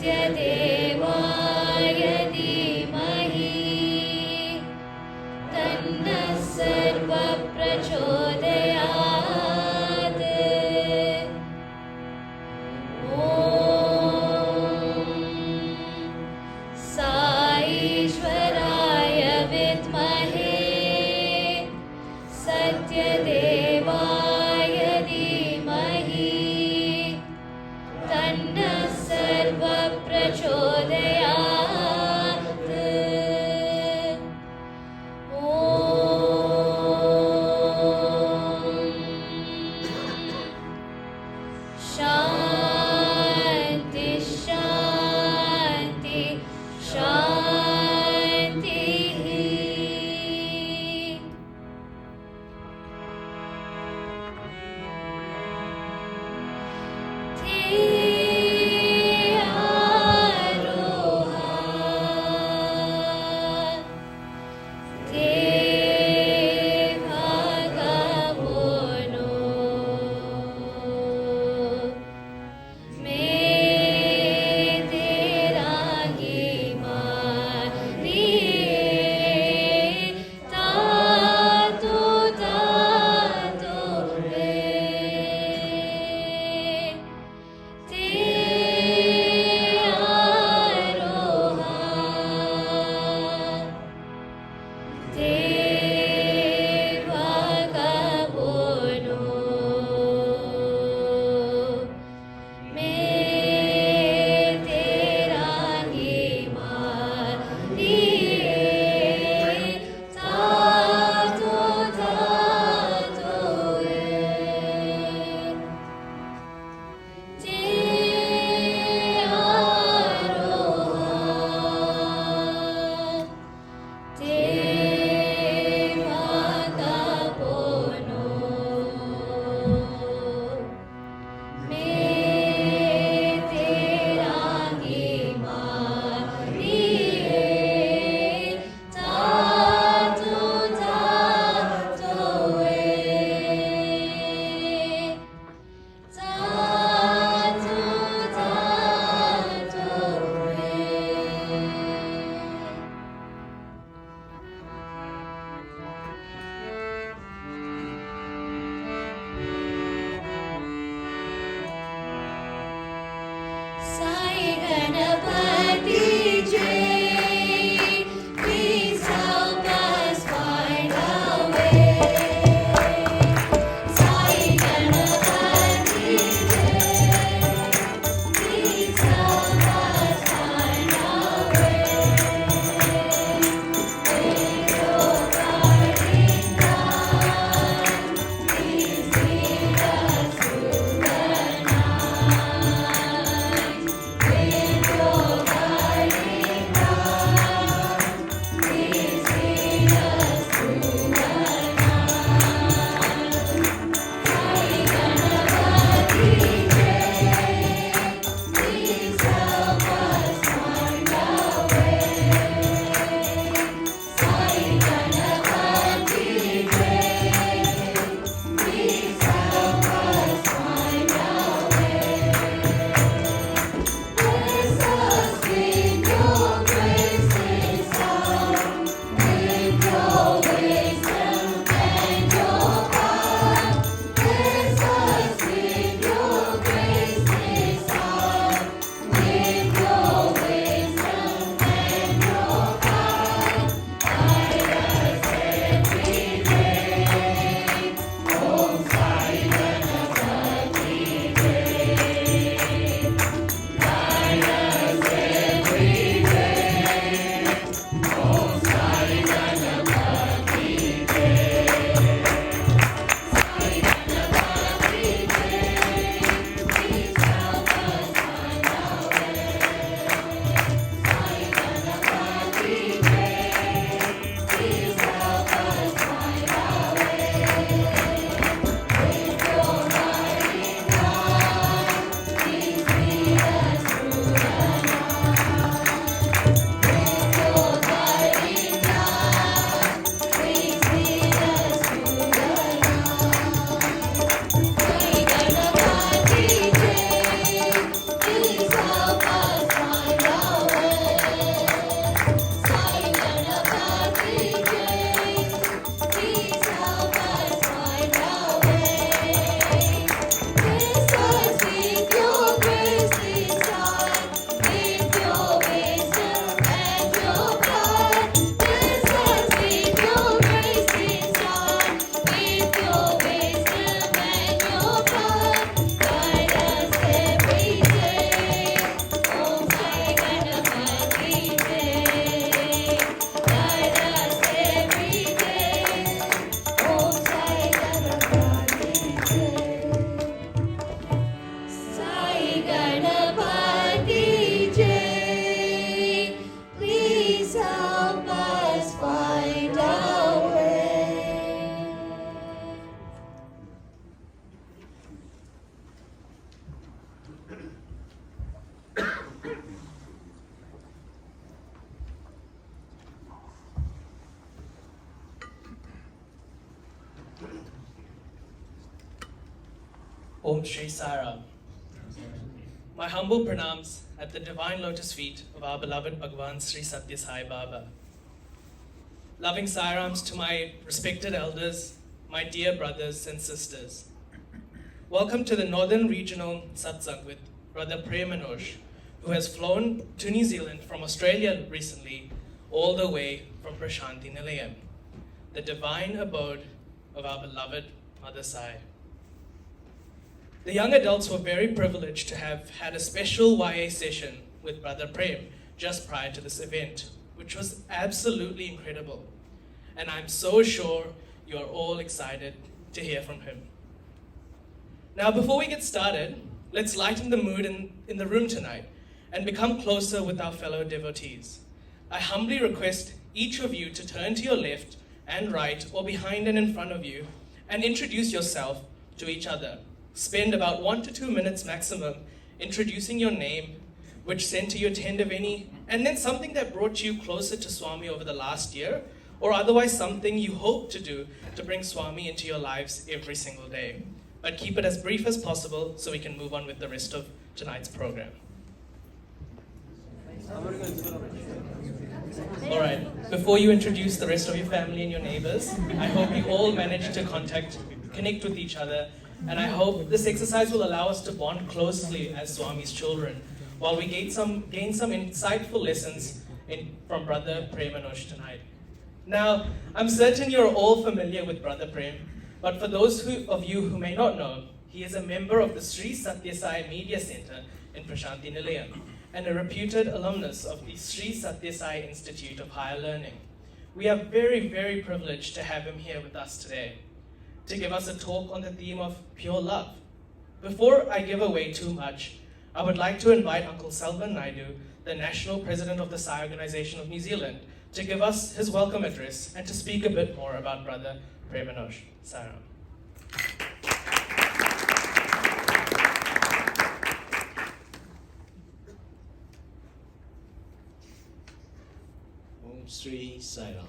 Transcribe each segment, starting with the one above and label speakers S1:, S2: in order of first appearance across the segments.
S1: सत्यदेवाय धीमहि तन्नः सर्वप्रचोदयात्। ॐ साईश्वराय विद्महे सत्यदेवाय धीमहि तन्नः सर्वप्रचोदयात्। ॐ शान्ति शान्ति शान्तिः। ते Aroha
S2: Om Shri Sairam. My humble pranams at the divine lotus feet of our beloved Bhagavan Sri Satya Sai Baba. Loving Sairams to my respected elders, my dear brothers and sisters. Welcome to the Northern Regional Satsang with Brother Prem Anosh, who has flown to New Zealand from Australia recently, all the way from Prashanti Nilayam, the divine abode of our beloved Mother Sai. The young adults were very privileged to have had a special YA session with Brother Prem just prior to this event, which was absolutely incredible. And I'm so sure you're all excited to hear from him. Now, before we get started, let's lighten the mood in the room tonight and become closer with our fellow devotees. I humbly request each of you to turn to your left and right or behind and in front of you and introduce yourself to each other. Spend about 1 to 2 minutes maximum introducing your name, which center you attend of any, and then something that brought you closer to Swami over the last year, or otherwise something you hope to do to bring Swami into your lives every single day. But keep it as brief as possible so we can move on with the rest of tonight's program. All right, before you introduce the rest of your family and your neighbors, I hope you all manage to connect with each other, and I hope this exercise will allow us to bond closely as Swami's children, while we gain some insightful lessons from Brother Prem Anosh tonight. Now, I'm certain you're all familiar with Brother Prem, but for those of you who may not know, he is a member of the Sri Satya Sai Media Center in Prashanti Nilayam, and a reputed alumnus of the Sri Satya Sai Institute of Higher Learning. We are very, very privileged to have him here with us today to give us a talk on the theme of pure love. Before I give away too much, I would like to invite Uncle Selvan Naidu, the National President of the Sai Organization of New Zealand, to give us his welcome address and to speak a bit more about Brother Prem Anosh. Sairam.
S3: Om Sri Sairam.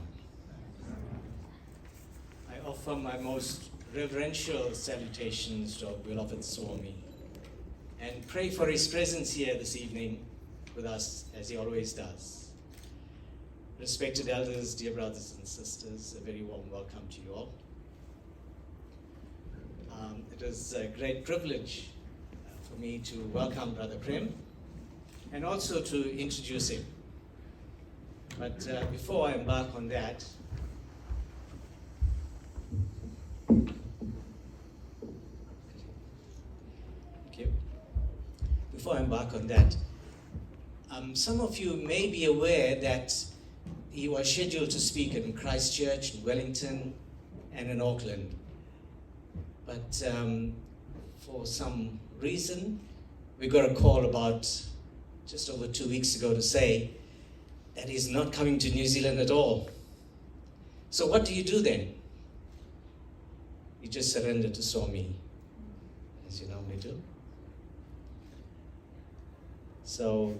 S3: I offer my most reverential salutations to our beloved Swami and pray for his presence here this evening with us as he always does. Respected elders, dear brothers and sisters, a very warm welcome to you all. It is a great privilege for me to welcome Brother Prem and also to introduce him. But before I embark on that, some of you may be aware that he was scheduled to speak in Christchurch, in Wellington, and in Auckland. But for some reason, we got a call about just over 2 weeks ago to say that he's not coming to New Zealand at all. So what do you do then? You just surrender to Swami, as you normally do. So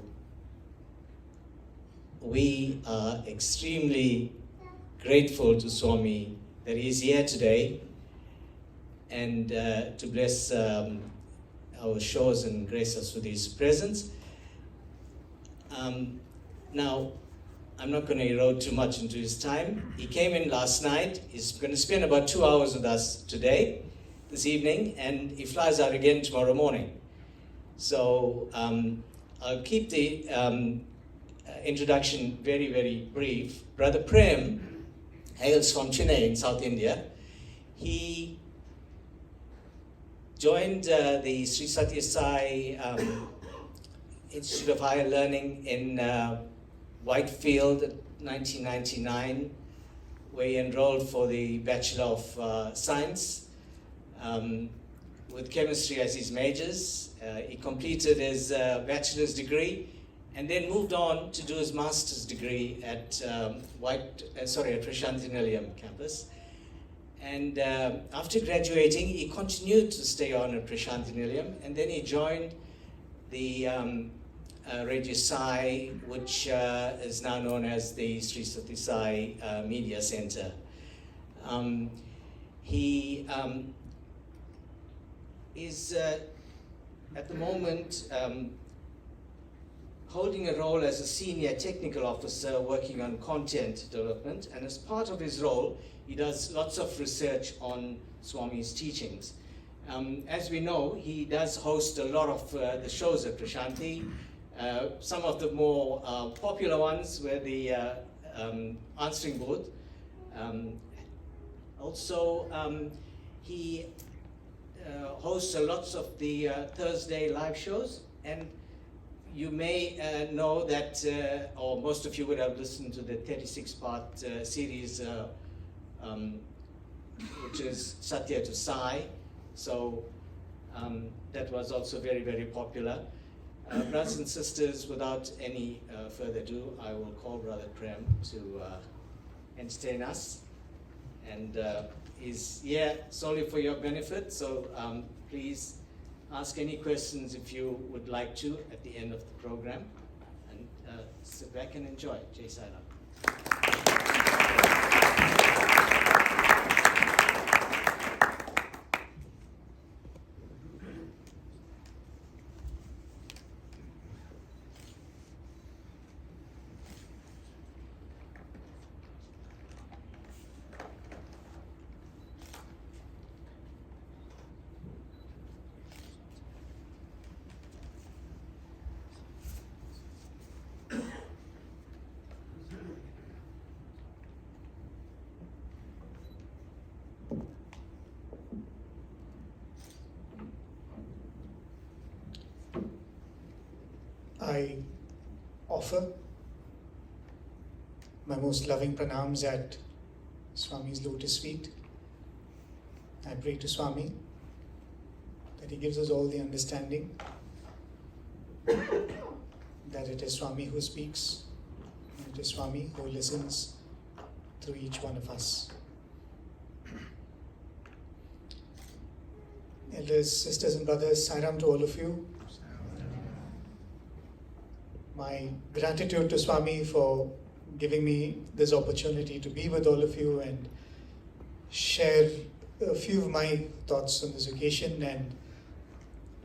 S3: we are extremely grateful to Swami that he is here today and to bless our shows and grace us with his presence. Now, I'm not going to erode too much into his time. He came in last night. He's going to spend about 2 hours with us today, this evening, and he flies out again tomorrow morning. So I'll keep the introduction very, very brief. Brother Prem hails from Chennai in South India. He joined the Sri Satya Sai Institute of Higher Learning in Whitefield in 1999, where he enrolled for the Bachelor of Science with chemistry as his majors. He completed his bachelor's degree and then moved on to do his master's degree at Prashanti Nilayam campus. And after graduating, he continued to stay on at Prashanti Nilayam, and then he joined the Radio Sai, which is now known as the Sri Satya Sai Media Center. He is at the moment holding a role as a senior technical officer working on content development, and as part of his role, he does lots of research on Swami's teachings. As we know, he does host a lot of the shows at Prashanti. Some of the more popular ones were the answering booth. Also, he hosts lots of the Thursday live shows, and you may know that, or most of you would have listened to the 36-part series, which is Satya to Sai. So that was also very, very popular. Brothers and sisters, without any further ado, I will call Brother Prem to entertain us. And he's here solely for your benefit, so please ask any questions if you would like to at the end of the program. And sit back and enjoy. Jai Sai Ram.
S4: I offer my most loving pranams at Swami's Lotus feet. I pray to Swami that he gives us all the understanding, that it is Swami who speaks, and it is Swami who listens through each one of us. Elders, sisters and brothers, Sairam to all of you. My gratitude to Swami for giving me this opportunity to be with all of you and share a few of my thoughts on this occasion. And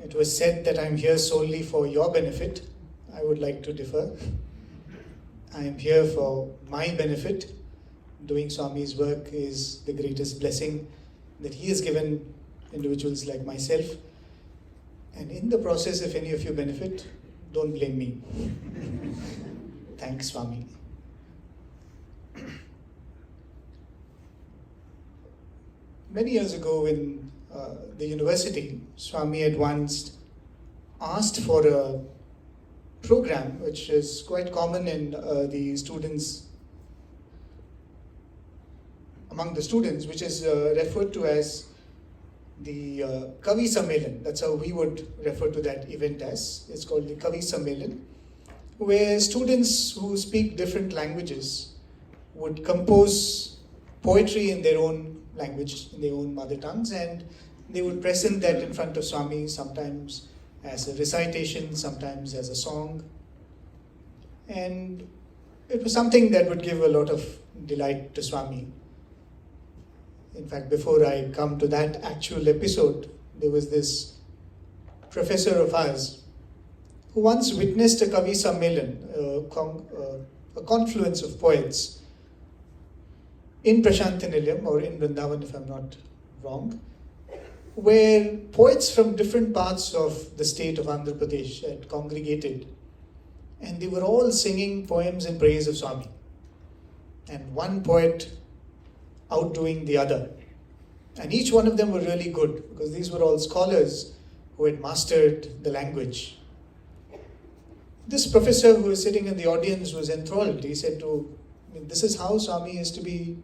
S4: it was said that I'm here solely for your benefit. I would like to differ. I am here for my benefit. Doing Swami's work is the greatest blessing that he has given individuals like myself. And in the process, if any of you benefit, don't blame me. Thanks, Swami. Many years ago in the university, Swami had once asked for a program which is quite common in the students, among the students, which is referred to as the Kavi Sammelon. That's how we would refer to that event as. It's called the Kavi Sammelon, where students who speak different languages would compose poetry in their own language, in their own mother tongues, and they would present that in front of Swami, sometimes as a recitation, sometimes as a song. And it was something that would give a lot of delight to Swami. In fact, before I come to that actual episode, there was this professor of ours who once witnessed a Kavi Sammelon, a confluence of poets in Prashantinilayam, or in Vrindavan if I'm not wrong, where poets from different parts of the state of Andhra Pradesh had congregated, and they were all singing poems in praise of Swami. And one poet outdoing the other. And each one of them were really good, because these were all scholars who had mastered the language. This professor who was sitting in the audience was enthralled. He said this is how Swami is to be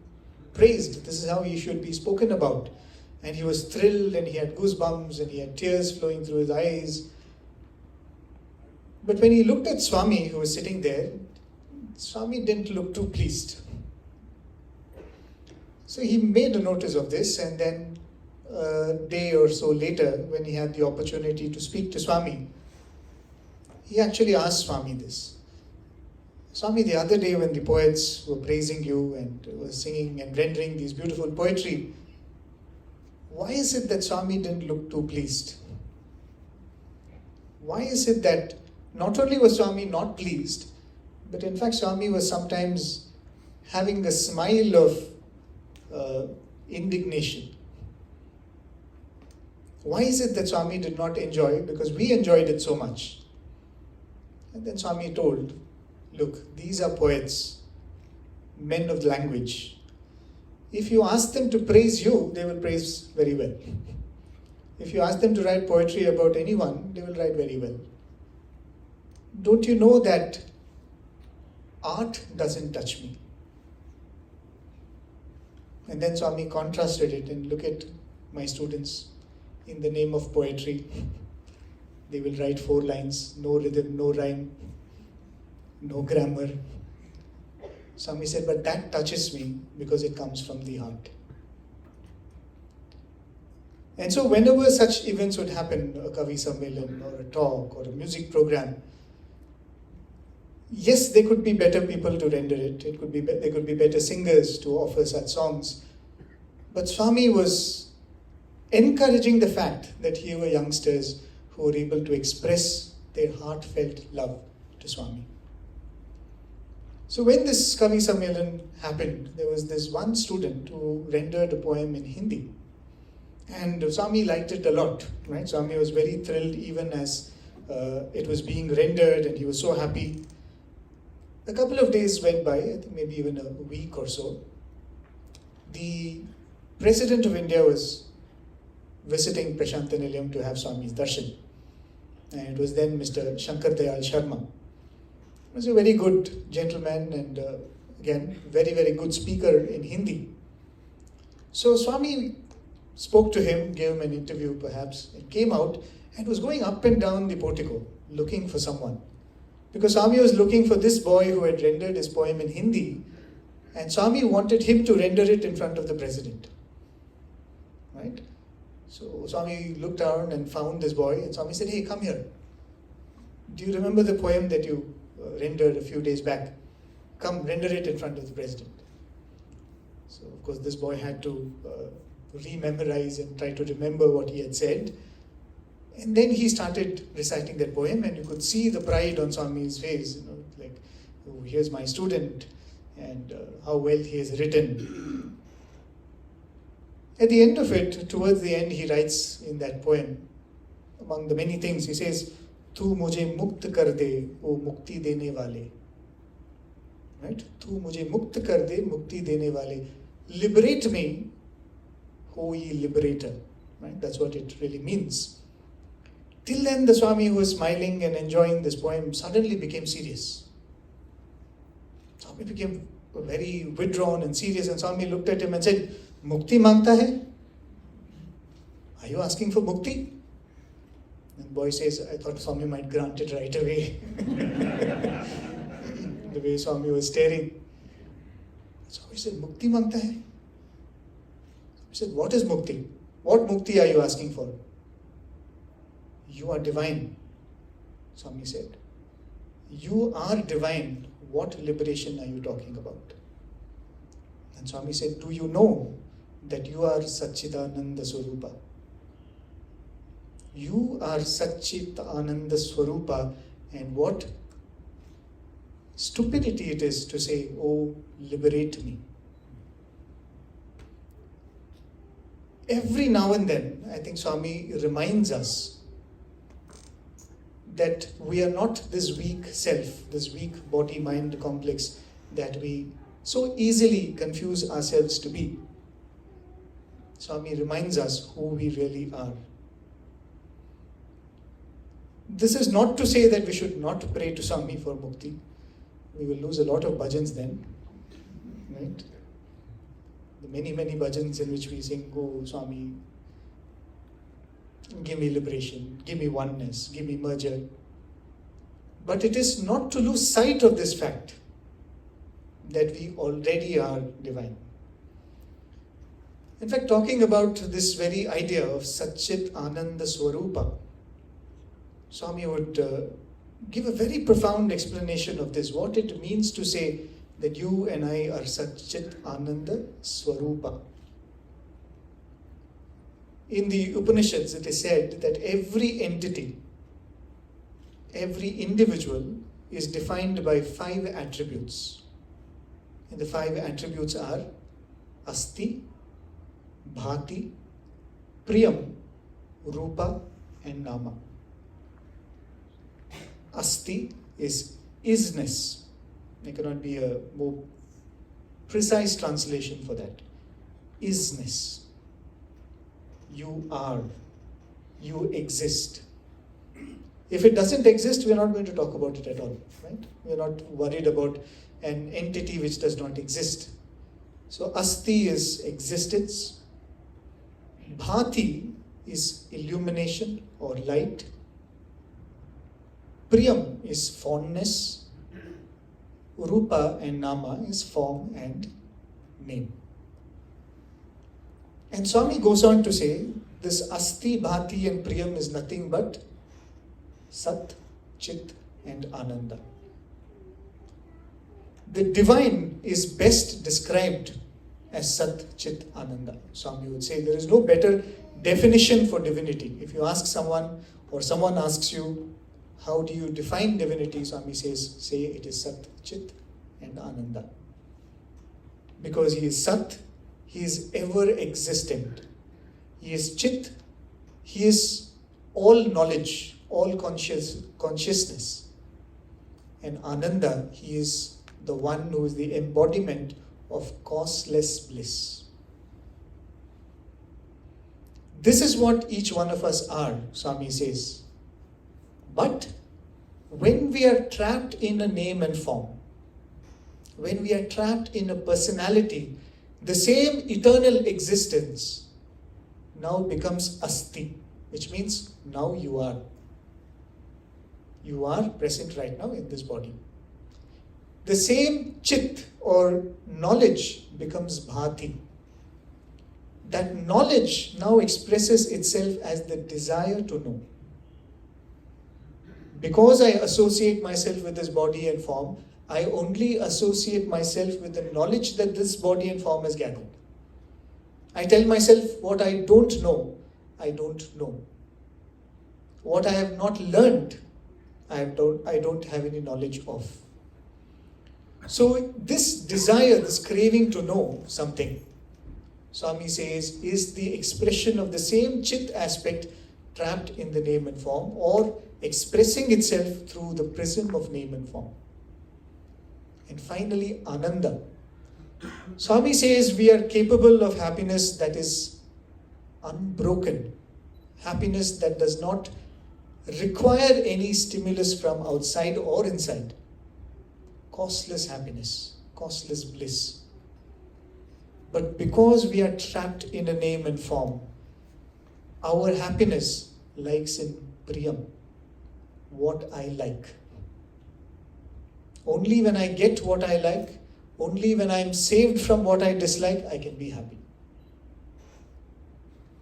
S4: praised. This is how he should be spoken about. And he was thrilled, and he had goosebumps, and he had tears flowing through his eyes. But when he looked at Swami, who was sitting there, Swami didn't look too pleased. So he made a notice of this, and then a day or so later, when he had the opportunity to speak to Swami, he actually asked Swami this. Swami, the other day when the poets were praising you and were singing and rendering these beautiful poetry, why is it that Swami didn't look too pleased? Why is it that not only was Swami not pleased, but in fact Swami was sometimes having a smile of indignation? Why is it that Swami did not enjoy? Because we enjoyed it so much. And then Swami told, look, these are poets, men of language. If you ask them to praise you, they will praise very well. If you ask them to write poetry about anyone, they will write very well. Don't you know that art doesn't touch me? And then Swami contrasted it, and look at my students. In the name of poetry, they will write 4 lines, no rhythm, no rhyme, no grammar. Swami said, but that touches me because it comes from the heart. And so whenever such events would happen, a Kavi Sammelon or a talk or a music program, yes, there could be better people to render it. There could be better singers to offer such songs. But Swami was encouraging the fact that here were youngsters who were able to express their heartfelt love to Swami. So when this Kavi Sammelon happened, there was this one student who rendered a poem in Hindi. And Swami liked it a lot, right? Swami was very thrilled even as it was being rendered, and he was so happy. A couple of days went by, I think maybe even a week or so. The President of India was visiting Prashantanilayam to have Swami's darshan. And it was then Mr. Shankar Dayal Sharma. He was a very good gentleman and again, very, very good speaker in Hindi. So Swami spoke to him, gave him an interview perhaps, and came out and was going up and down the portico looking for someone. Because Swami was looking for this boy who had rendered his poem in Hindi, and Swami wanted him to render it in front of the president. Right? So Swami looked around and found this boy, and Swami said, hey, come here. Do you remember the poem that you rendered a few days back? Come, render it in front of the president. So of course this boy had to re-memorize and try to remember what he had said. And then he started reciting that poem, and you could see the pride on Swami's face, like, oh, here's my student, and how well he has written. At the end of it, towards the end, he writes in that poem, among the many things, he says, "Tu mujhe mukt kar de, o mukti dene wale." Right? "Tu mujhe mukt kar de, mukti dene wale." Liberate me, O ye liberator. Right? That's what it really means. Till then, the Swami, who was smiling and enjoying this poem, suddenly became serious. Swami became very withdrawn and serious, and Swami looked at him and said, "Mukti mangta hai? Are you asking for mukti?" And the boy says, "I thought Swami might grant it right away." The way Swami was staring. Swami said, "Mukti mangta hai?" He said, "What is mukti? What mukti are you asking for?" "You are divine," Swami said. "You are divine. What liberation are you talking about?" And Swami said, "Do you know that you are Ananda Swarupa? You are Ananda Swarupa, and what stupidity it is to say, 'Oh, liberate me.'" Every now and then, I think Swami reminds us that we are not this weak self, this weak body-mind complex that we so easily confuse ourselves to be. Swami reminds us who we really are. This is not to say that we should not pray to Swami for mukti. We will lose a lot of bhajans then, right? The many, many bhajans in which we sing, "Oh Swami, give me liberation, give me oneness, give me merger." But it is not to lose sight of this fact that we already are divine. In fact, talking about this very idea of Satchit Ananda Swarupa, Swami would give a very profound explanation of this, what it means to say that you and I are Satchit Ananda Swarupa. in the Upanishads it is said that every entity, every individual is defined by 5 attributes. And the 5 attributes are Asti, Bhati, Priyam, Rupa and Nama. Asti is isness. There cannot be a more precise translation for that. Isness. You are. You exist. If it doesn't exist, we're not going to talk about it at all, right? We're not worried about an entity which does not exist. So Asti is existence. Bhati is illumination or light. Priyam is fondness. Rupa and Nama is form and name. And Swami goes on to say, this Asti, Bhati and Priyam is nothing but Sat, Chit and Ananda. The divine is best described as Sat, Chit, Ananda. Swami would say there is no better definition for divinity. If you ask someone or someone asks you, how do you define divinity? Swami says, say it is Sat, Chit and Ananda. Because he is Sat, he is ever existent. He is Chit, he is all knowledge, all consciousness. And Ananda, he is the one who is the embodiment of causeless bliss. This is what each one of us are, Swami says. But when we are trapped in a name and form, when we are trapped in a personality, the same eternal existence now becomes Asti, which means now you are. You are present right now in this body. The same Chit or knowledge becomes Bhati. That knowledge now expresses itself as the desire to know. Because I associate myself with this body and form, I only associate myself with the knowledge that this body and form has gathered. I tell myself what I don't know, I don't know. What I have not learned, I don't have any knowledge of. So this desire, this craving to know something, Swami says, is the expression of the same Chit aspect trapped in the name and form, or expressing itself through the prism of name and form. And finally, Ananda. Swami says we are capable of happiness that is unbroken, happiness that does not require any stimulus from outside or inside. Causeless happiness, causeless bliss. But because we are trapped in a name and form, our happiness lies in Priyam, what I like. Only when I get what I like, only when I am saved from what I dislike, I can be happy.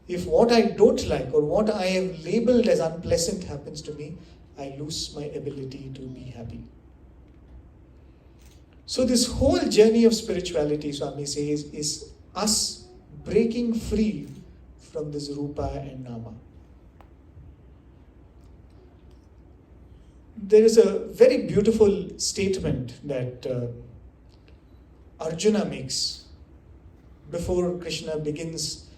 S4: If what I don't like or what I have labeled as unpleasant happens to me, I lose my ability to be happy. So this whole journey of spirituality, Swami says, is us breaking free from this Rupa and Nama. There is a very beautiful statement that Arjuna makes before Krishna begins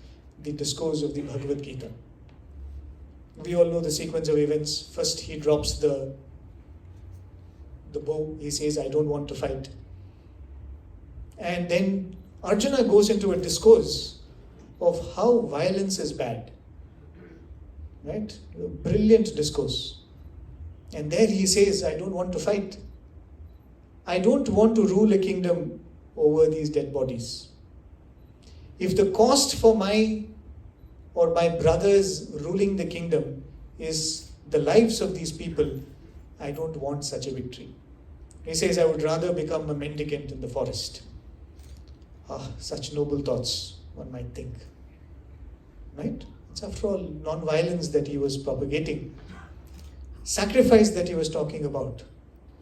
S4: the discourse of the Bhagavad Gita. We all know the sequence of events. First he drops the bow. He says, I don't want to fight. And then Arjuna goes into a discourse of how violence is bad. Right? A brilliant discourse. And there he says, I don't want to fight. I don't want to rule a kingdom over these dead bodies. If the cost for my or my brothers ruling the kingdom is the lives of these people, I don't want such a victory. He says, I would rather become a mendicant in the forest. Such noble thoughts, one might think. Right? It's after all non-violence that he was propagating. Sacrifice that he was talking about.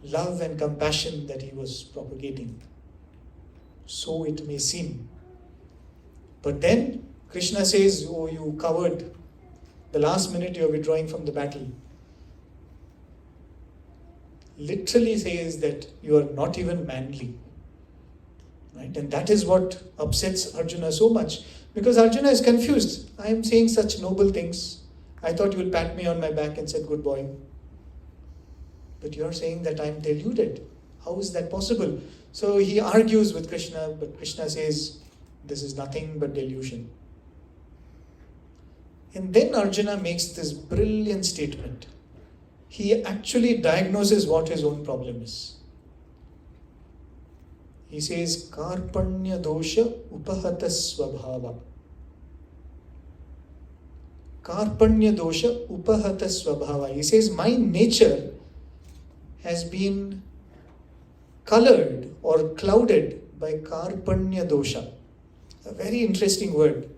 S4: Love and compassion that he was propagating. So it may seem. But then Krishna says, oh, you coward, the last minute you're withdrawing from the battle. Literally says that you are not even manly. Right? And that is what upsets Arjuna so much. Because Arjuna is confused. I am saying such noble things. I thought you would pat me on my back and said, good boy. But you are saying that I am deluded. How is that possible? So he argues with Krishna, but Krishna says, this is nothing but delusion. And then Arjuna makes this brilliant statement. He actually diagnoses what his own problem is. He says, Karpanya dosha upahata swabhava. Karpanya dosha upahata swabhava. He says, my nature has been colored or clouded by Karpanya dosha. A very interesting word.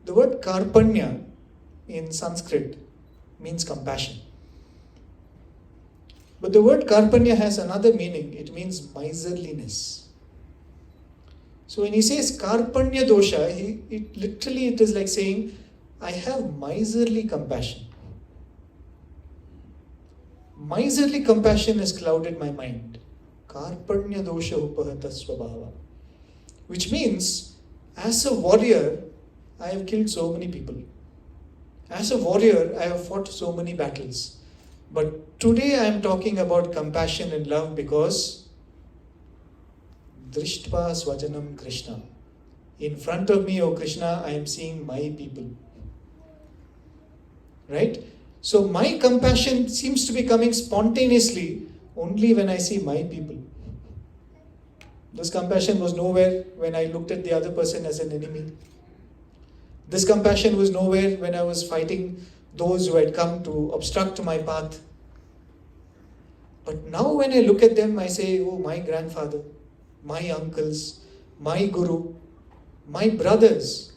S4: The word Karpanya in Sanskrit means compassion. But the word Karpanya has another meaning. It means miserliness. So when he says Karpanya dosha, it is like saying, I have miserly compassion. Miserly compassion has clouded my mind. Karpanya dosha upahata swabhava. Which means, as a warrior, I have killed so many people. As a warrior, I have fought so many battles. But today I am talking about compassion and love because Drishtva Swajanam Krishna. In front of me, O Krishna, I am seeing my people. Right? So my compassion seems to be coming spontaneously only when I see my people. This compassion was nowhere when I looked at the other person as an enemy. This compassion was nowhere when I was fighting those who had come to obstruct my path. But now when I look at them, I say, oh, my grandfather, my uncles, my guru, my brothers,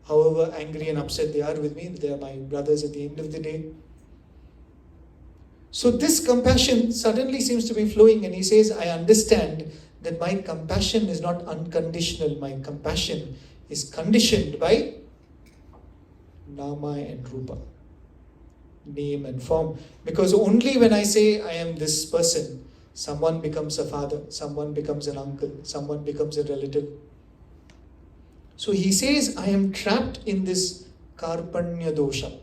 S4: however angry and upset they are with me, they are my brothers at the end of the day. So this compassion suddenly seems to be flowing, and he says, I understand that my compassion is not unconditional. My compassion is conditioned by Nama and Rupa, name and form. Because only when I say I am this person, someone becomes a father, someone becomes an uncle, someone becomes a relative. So he says, I am trapped in this Karpanya dosha.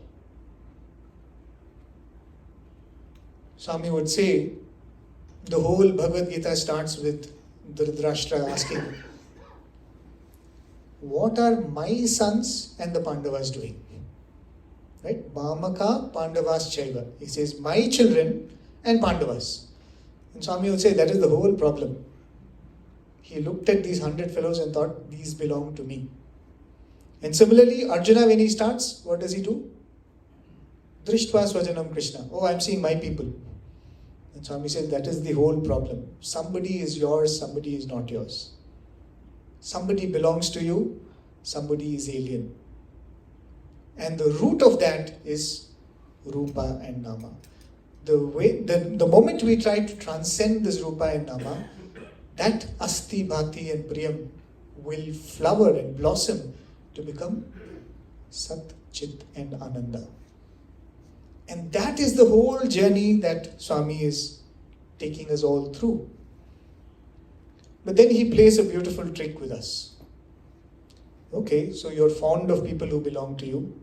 S4: Swami would say, the whole Bhagavad Gita starts with Dhritarashtra asking, what are my sons and the Pandavas doing? Right? Mamaka Pandavas Chaiva. He says, my children and Pandavas. And Swami would say, that is the whole problem. He looked at these 100 fellows and thought, these belong to me. And similarly, Arjuna, when he starts, what does he do? Drishtva Swajanam Krishna. Oh, I'm seeing my people. And Swami said, that is the whole problem. Somebody is yours, somebody is not yours. Somebody belongs to you, somebody is alien. And the root of that is Rupa and Nama. The moment we try to transcend this Rupa and Nama, that Asti, Bhati and Priyam will flower and blossom to become Sat, Chit and Ananda. And that is the whole journey that Swami is taking us all through. But then he plays a beautiful trick with us. Okay, so you're fond of people who belong to you.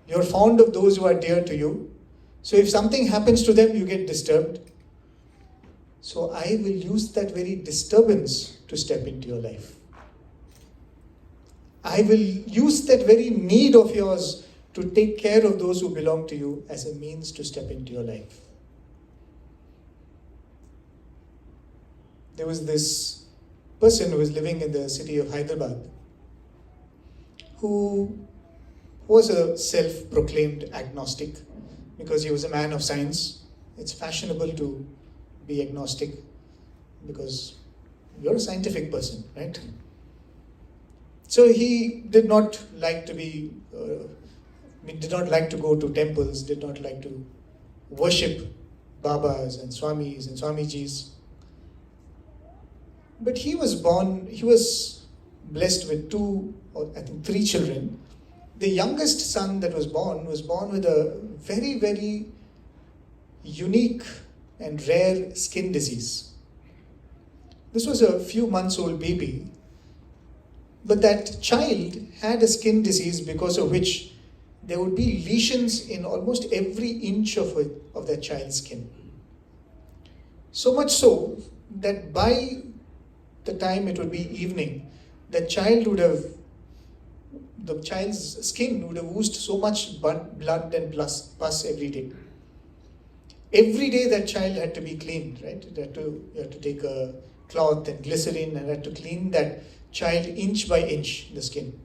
S4: You're fond of those who are dear to you. So if something happens to them, you get disturbed. So I will use that very disturbance to step into your life. I will use that very need of yours to take care of those who belong to you as a means to step into your life. There was this person who was living in the city of Hyderabad who was a self-proclaimed agnostic because he was a man of science. It's fashionable to be agnostic because you're a scientific person, right? So he did not like to did not like to go to temples, did not like to worship Babas and Swamis and Swamijis. But he was blessed with 2 or I think 3 children. The youngest son that was born with a very, very unique and rare skin disease. This was a few months old baby, but that child had a skin disease because of which there would be lesions in almost every inch of that child's skin. So much so that by the time it would be evening, the child's skin would have oozed so much blood and pus every day. Every day that child had to be cleaned, right? You had to take a cloth and glycerin and had to clean that child inch by inch, the skin.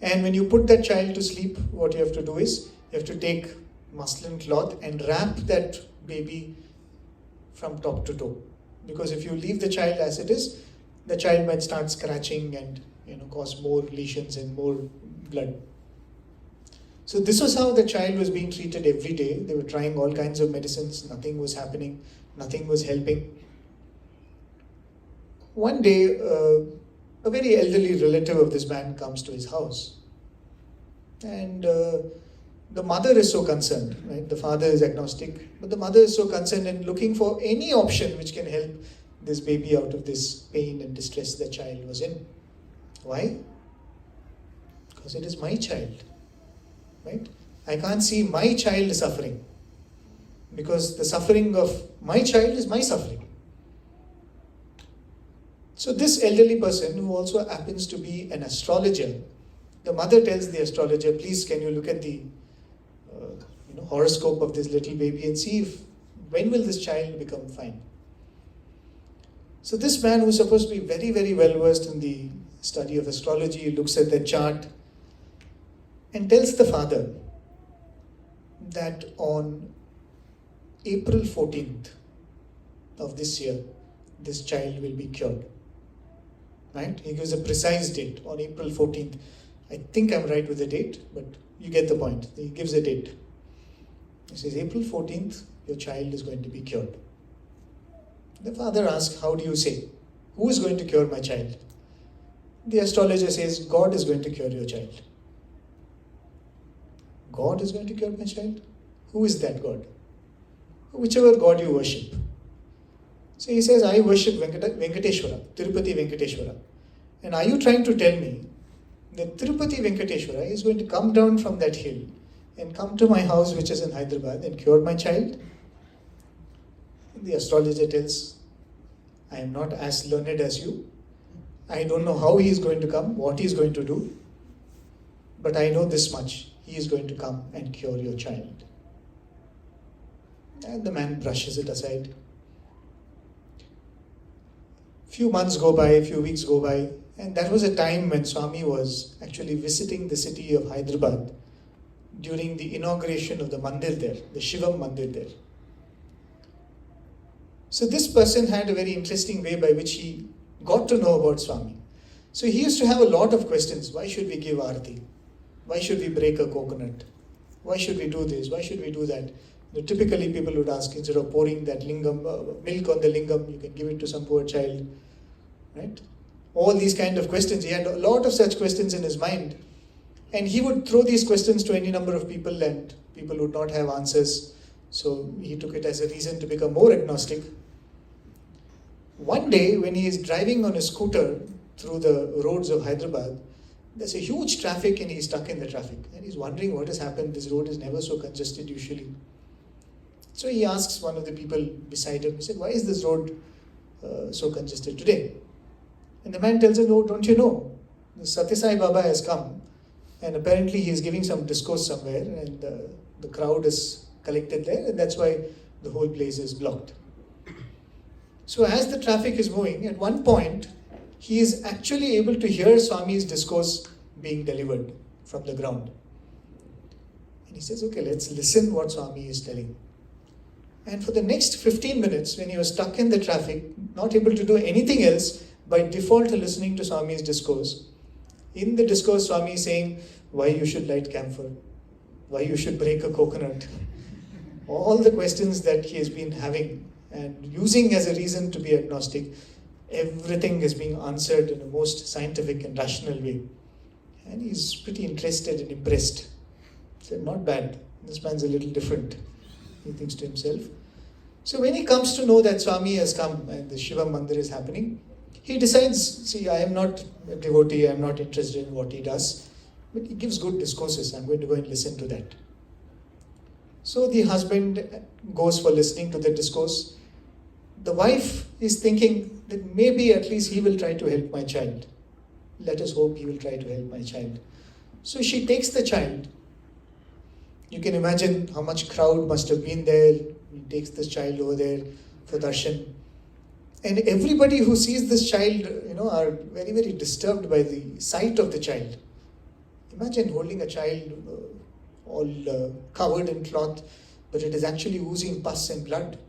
S4: And when you put that child to sleep, what you have to do is, you have to take muslin cloth and wrap that baby from top to toe. Because if you leave the child as it is, the child might start scratching and cause more lesions and more blood. So this was how the child was being treated every day. They were trying all kinds of medicines, nothing was happening, nothing was helping. One day, a very elderly relative of this man comes to his house. And the mother is so concerned, right? The father is agnostic, but the mother is so concerned and looking for any option which can help this baby out of this pain and distress the child was in. Why? Because it is my child, right? I can't see my child suffering, because the suffering of my child is my suffering. So this elderly person, who also happens to be an astrologer, the mother tells the astrologer, please can you look at the horoscope of this little baby and see when will this child become fine. So this man, who's supposed to be very, very well versed in the study of astrology, looks at the chart and tells the father that on April 14th of this year, this child will be cured. Right? He gives a precise date on April 14th. I think I'm right with the date, but you get the point. He gives a date. He says, April 14th, your child is going to be cured. The father asks, how do you say? Who is going to cure my child? The astrologer says, God is going to cure your child. God is going to cure my child? Who is that God? Whichever God you worship. So he says, I worship Venkateshwara, Tirupati Venkateshwara. And are you trying to tell me that Tirupati Venkateshwara is going to come down from that hill and come to my house, which is in Hyderabad, and cure my child? And the astrologer tells, I am not as learned as you. I don't know how he is going to come, what he is going to do. But I know this much. He is going to come and cure your child. And the man brushes it aside. Few months go by, few weeks go by, and that was a time when Swami was actually visiting the city of Hyderabad during the inauguration of the mandir there, the Shivam mandir there. So this person had a very interesting way by which he got to know about Swami. So he used to have a lot of questions. Why should we give arati? Why should we break a coconut? Why should we do this? Why should we do that? Typically people would ask, instead of pouring that lingam, milk on the lingam, you can give it to some poor child, right? All these kind of questions. He had a lot of such questions in his mind. And he would throw these questions to any number of people and people would not have answers. So he took it as a reason to become more agnostic. One day when he is driving on a scooter through the roads of Hyderabad, there's a huge traffic and he's stuck in the traffic. And he's wondering what has happened. This road is never so congested usually. So he asks one of the people beside him, he said, why is this road so congested today? And the man tells him, oh, don't you know? The Satya Sai Baba has come and apparently he is giving some discourse somewhere and the crowd is collected there and that's why the whole place is blocked. So as the traffic is moving, at one point, he is actually able to hear Swami's discourse being delivered from the ground. And he says, okay, let's listen what Swami is telling. And for the next 15 minutes, when he was stuck in the traffic, not able to do anything else, by default listening to Swami's discourse. In the discourse, Swami is saying why you should light camphor, why you should break a coconut. All the questions that he has been having and using as a reason to be agnostic, Everything is being answered in a most scientific and rational way. And he's pretty interested and impressed. He said, not bad. This man's a little different, he thinks to himself. So when he comes to know that Swami has come and the Shiva Mandir is happening, he decides, see, I am not a devotee, I am not interested in what he does, but he gives good discourses. I'm going to go and listen to that. So the husband goes for listening to the discourse. The wife is thinking that maybe at least he will try to help my child. Let us hope he will try to help my child. So she takes the child. You can imagine how much crowd must have been there. He takes this child over there for darshan. And everybody who sees this child, are very, very disturbed by the sight of the child. Imagine holding a child all covered in cloth, but it is actually oozing pus and blood,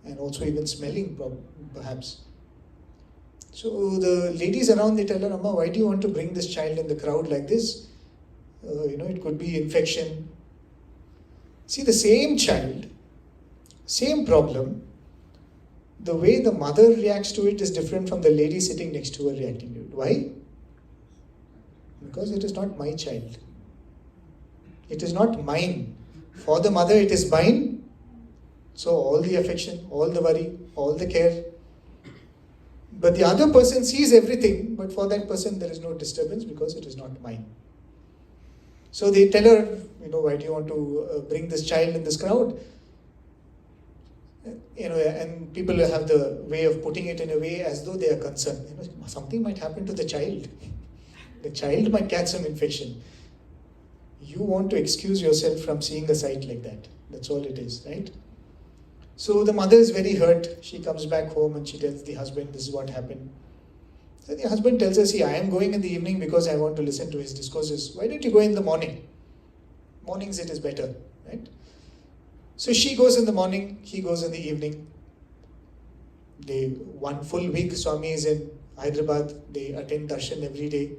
S4: and also even smelling perhaps. So the ladies around, they tell her, Amma, why do you want to bring this child in the crowd like this? It could be infection. See, the same child, same problem, the way the mother reacts to it is different from the lady sitting next to her reacting to it. Why? Because it is not my child. It is not mine. For the mother, it is mine. So all the affection, all the worry, all the care. But the other person sees everything, but for that person there is no disturbance because it is not mine. So they tell her, why do you want to bring this child in this crowd? And people have the way of putting it in a way as though they are concerned. Something might happen to the child. The child might catch some infection. You want to excuse yourself from seeing a sight like that. That's all it is, right? So the mother is very hurt. She comes back home and she tells the husband, this is what happened. So the husband tells her, see, I am going in the evening because I want to listen to his discourses. Why don't you go in the morning? Mornings it is better, right? So she goes in the morning, he goes in the evening. One full week, Swami is in Hyderabad. They attend darshan every day.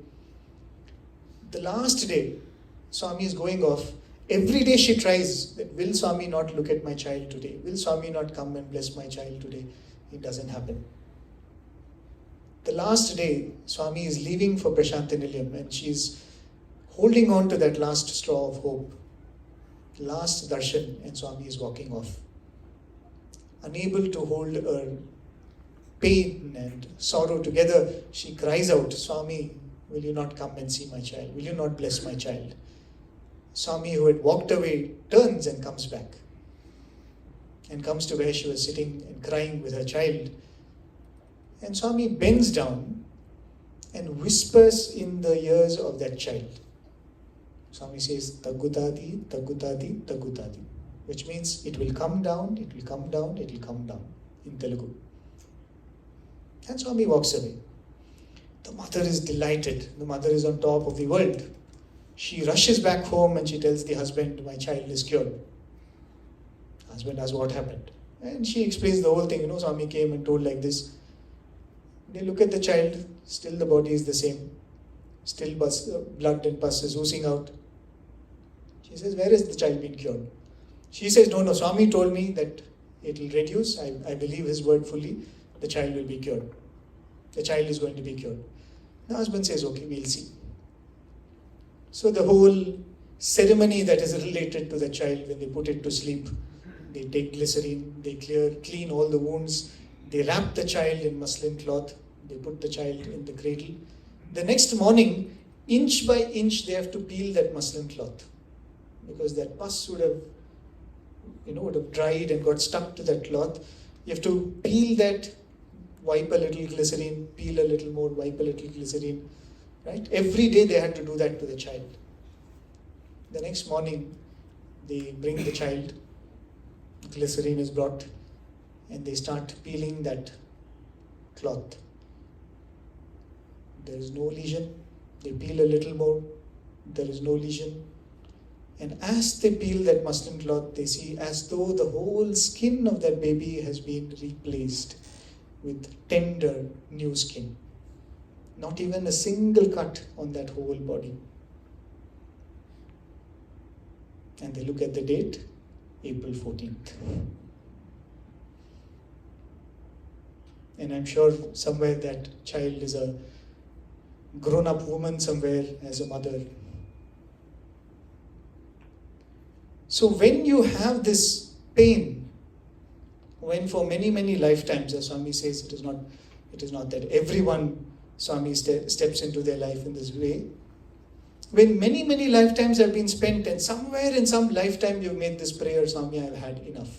S4: The last day, Swami is going off. Every day she tries that, will Swami not look at my child today? Will Swami not come and bless my child today? It doesn't happen. The last day, Swami is leaving for Prashantinilayam and she's holding on to that last straw of hope. Last darshan, and Swami is walking off. Unable to hold her pain and sorrow together, she cries out, Swami, will you not come and see my child? Will you not bless my child? Swami, who had walked away, turns and comes back. And comes to where she was sitting and crying with her child. And Swami bends down and whispers in the ears of that child. Swami says, Tagutadi, Tagutadi, Tagutadi. Which means it will come down, it will come down, it will come down in Telugu. And Swami walks away. The mother is delighted. The mother is on top of the world. She rushes back home and she tells the husband, my child is cured. Husband asks what happened. And she explains the whole thing. Swami came and told like this. They look at the child, still the body is the same. Still blood and pus is oozing out. She says, where is the child being cured? She says, no, Swami told me that it will reduce. I believe his word fully. The child will be cured. The child is going to be cured. The husband says, okay, we'll see. So the whole ceremony that is related to the child, when they put it to sleep, they take glycerine, they clean all the wounds, they wrap the child in muslin cloth, they put the child in the cradle. The next morning, inch by inch, they have to peel that muslin cloth because that pus would have dried and got stuck to that cloth. You have to peel that, wipe a little glycerine, peel a little more, wipe a little glycerine. Right? Every day they had to do that to the child. The next morning, they bring the child, glycerine is brought, and they start peeling that cloth. There is no lesion. They peel a little more. There is no lesion. And as they peel that muslin cloth, they see as though the whole skin of that baby has been replaced with tender new skin. Not even a single cut on that whole body. And they look at the date, April 14th. And I'm sure somewhere that child is a grown-up woman somewhere as a mother. So when you have this pain, when for many, many lifetimes, as Swami says, it is not that everyone, Swami steps into their life in this way. When many, many lifetimes have been spent, and somewhere in some lifetime you've made this prayer, Swami, I've had enough.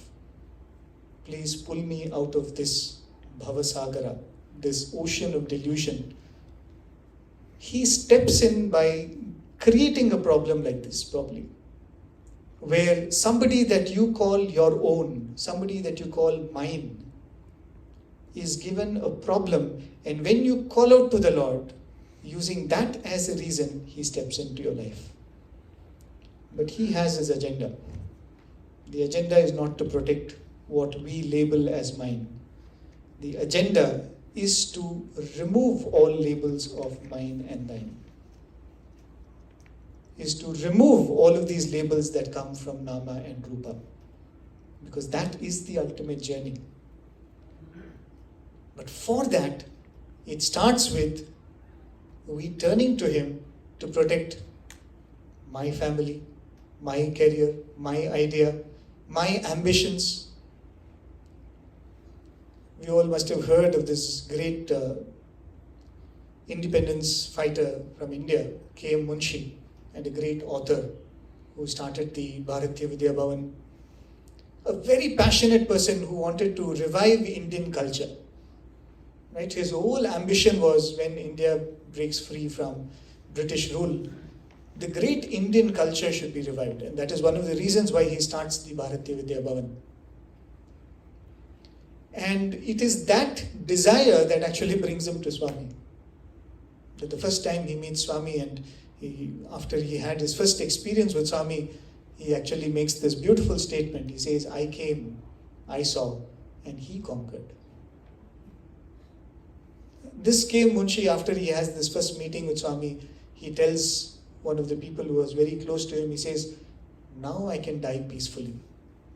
S4: Please pull me out of this bhavasagara, this ocean of delusion. He steps in by creating a problem like this, probably, where somebody that you call your own, somebody that you call mine, is given a problem, and when you call out to the Lord, using that as a reason, He steps into your life. But He has His agenda. The agenda is not to protect what we label as mine. The agenda is to remove all labels of mine and thine. Is to remove all of these labels that come from Nama and Rupa. Because that is the ultimate journey. But for that, it starts with we turning to Him to protect my family, my career, my idea, my ambitions. We all must have heard of this great independence fighter from India, K.M. Munshi, and a great author who started the Bharatiya Vidya Bhavan. A very passionate person who wanted to revive Indian culture. Right? His whole ambition was, when India breaks free from British rule, the great Indian culture should be revived. And that is one of the reasons why he starts the Bharatiya Vidya Bhavan. And it is that desire that actually brings him to Swami. That the first time he meets Swami, and after he had his first experience with Swami, he actually makes this beautiful statement. He says, I came, I saw, and he conquered. This came Munshi, after he has this first meeting with Swami, he tells one of the people who was very close to him, he says, now I can die peacefully.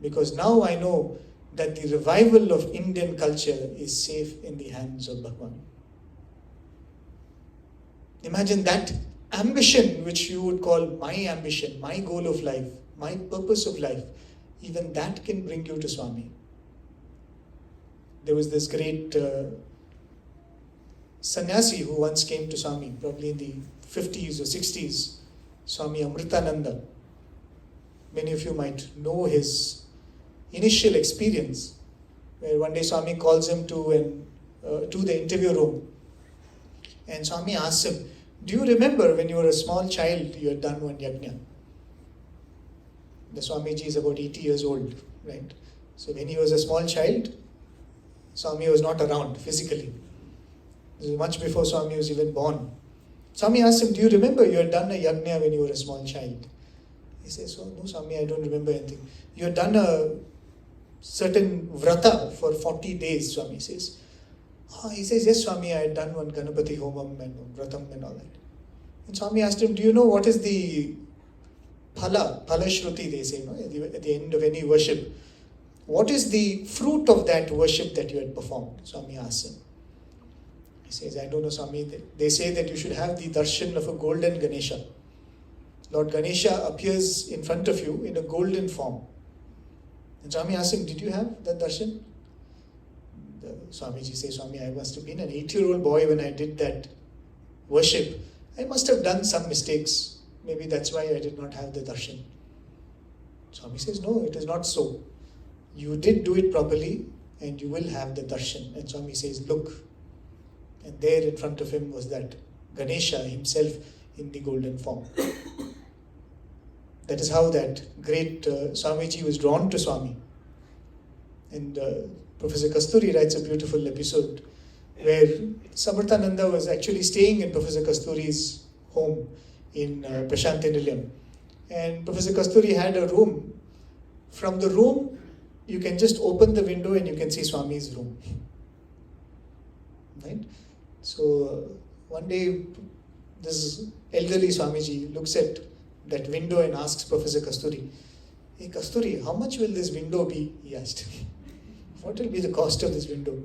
S4: Because now I know that the revival of Indian culture is safe in the hands of Bhagwan. Imagine that ambition, which you would call my ambition, my goal of life, my purpose of life, even that can bring you to Swami. There was this great sannyasi who once came to Swami, probably in the 50s or 60s, Swami Amritananda. Many of you might know his initial experience, where one day Swami calls him to the interview room, and Swami asks him, do you remember when you were a small child you had done one yajna? The Swamiji is about 80 years old, right? So when he was a small child, Swami was not around physically. This was much before Swami was even born. Swami asked him, do you remember you had done a yajna when you were a small child? He says, oh, no Swami, I don't remember anything. You had done a certain vrata for 40 days, Swami says. He says, yes Swami, I had done one Ganapati Homam and vratam and all that. And Swami asked him, do you know what is the phala shruti, they say, no? At the end of any worship? What is the fruit of that worship that you had performed? Swami asks him. He says, I don't know Swami, they say that you should have the darshan of a golden Ganesha. Lord Ganesha appears in front of you in a golden form. And Swami asked him, did you have that darshan? The Swamiji says, Swami, I must have been an 8-year-old boy when I did that worship. I must have done some mistakes. Maybe that's why I did not have the darshan. Swami says, no, it is not so. You did do it properly and you will have the darshan. And Swami says, look. And there in front of him was that Ganesha himself in the golden form. That is how that great Swamiji was drawn to Swami. And Professor Kasturi writes a beautiful episode where Samritananda was actually staying in Professor Kasturi's home in Prashanti Nilayam. And Professor Kasturi had a room. From the room, you can just open the window and you can see Swami's room. Right? So one day, this elderly Swamiji looks at that window and asks Professor Kasturi, hey Kasturi, how much will this window be? He asked. What will be the cost of this window?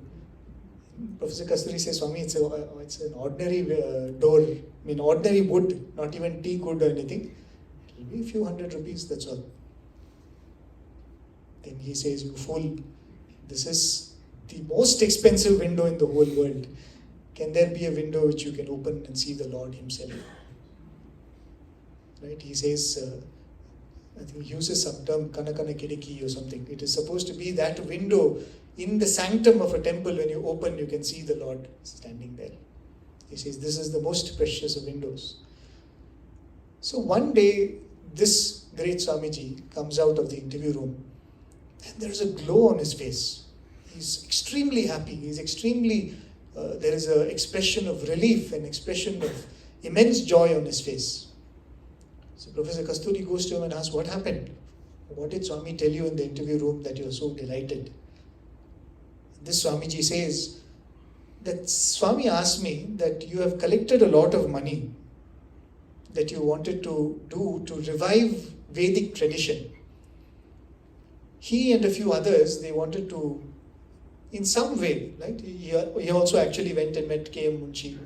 S4: Professor Kasturi says, Swami, it's an ordinary door. I mean, ordinary wood, not even teak wood or anything. It'll be a few hundred rupees, that's all. Then he says, you fool, this is the most expensive window in the whole world. Can there be a window which you can open and see the Lord himself? Right? He says, I think he uses some term, Kanakana Kidiki or something. It is supposed to be that window in the sanctum of a temple. When you open, you can see the Lord standing there. He says, this is the most precious of windows. So one day, this great Swamiji comes out of the interview room and there is a glow on his face. He's extremely happy. He's extremely, there is an expression of relief, an expression of immense joy on his face. So Professor Kasturi goes to him and asks, what happened? What did Swami tell you in the interview room that you're so delighted? This Swamiji says that Swami asked me that you have collected a lot of money that you wanted to do to revive Vedic tradition. He and a few others, they wanted to, in some way, right? He also actually went and met K.M. Munshi.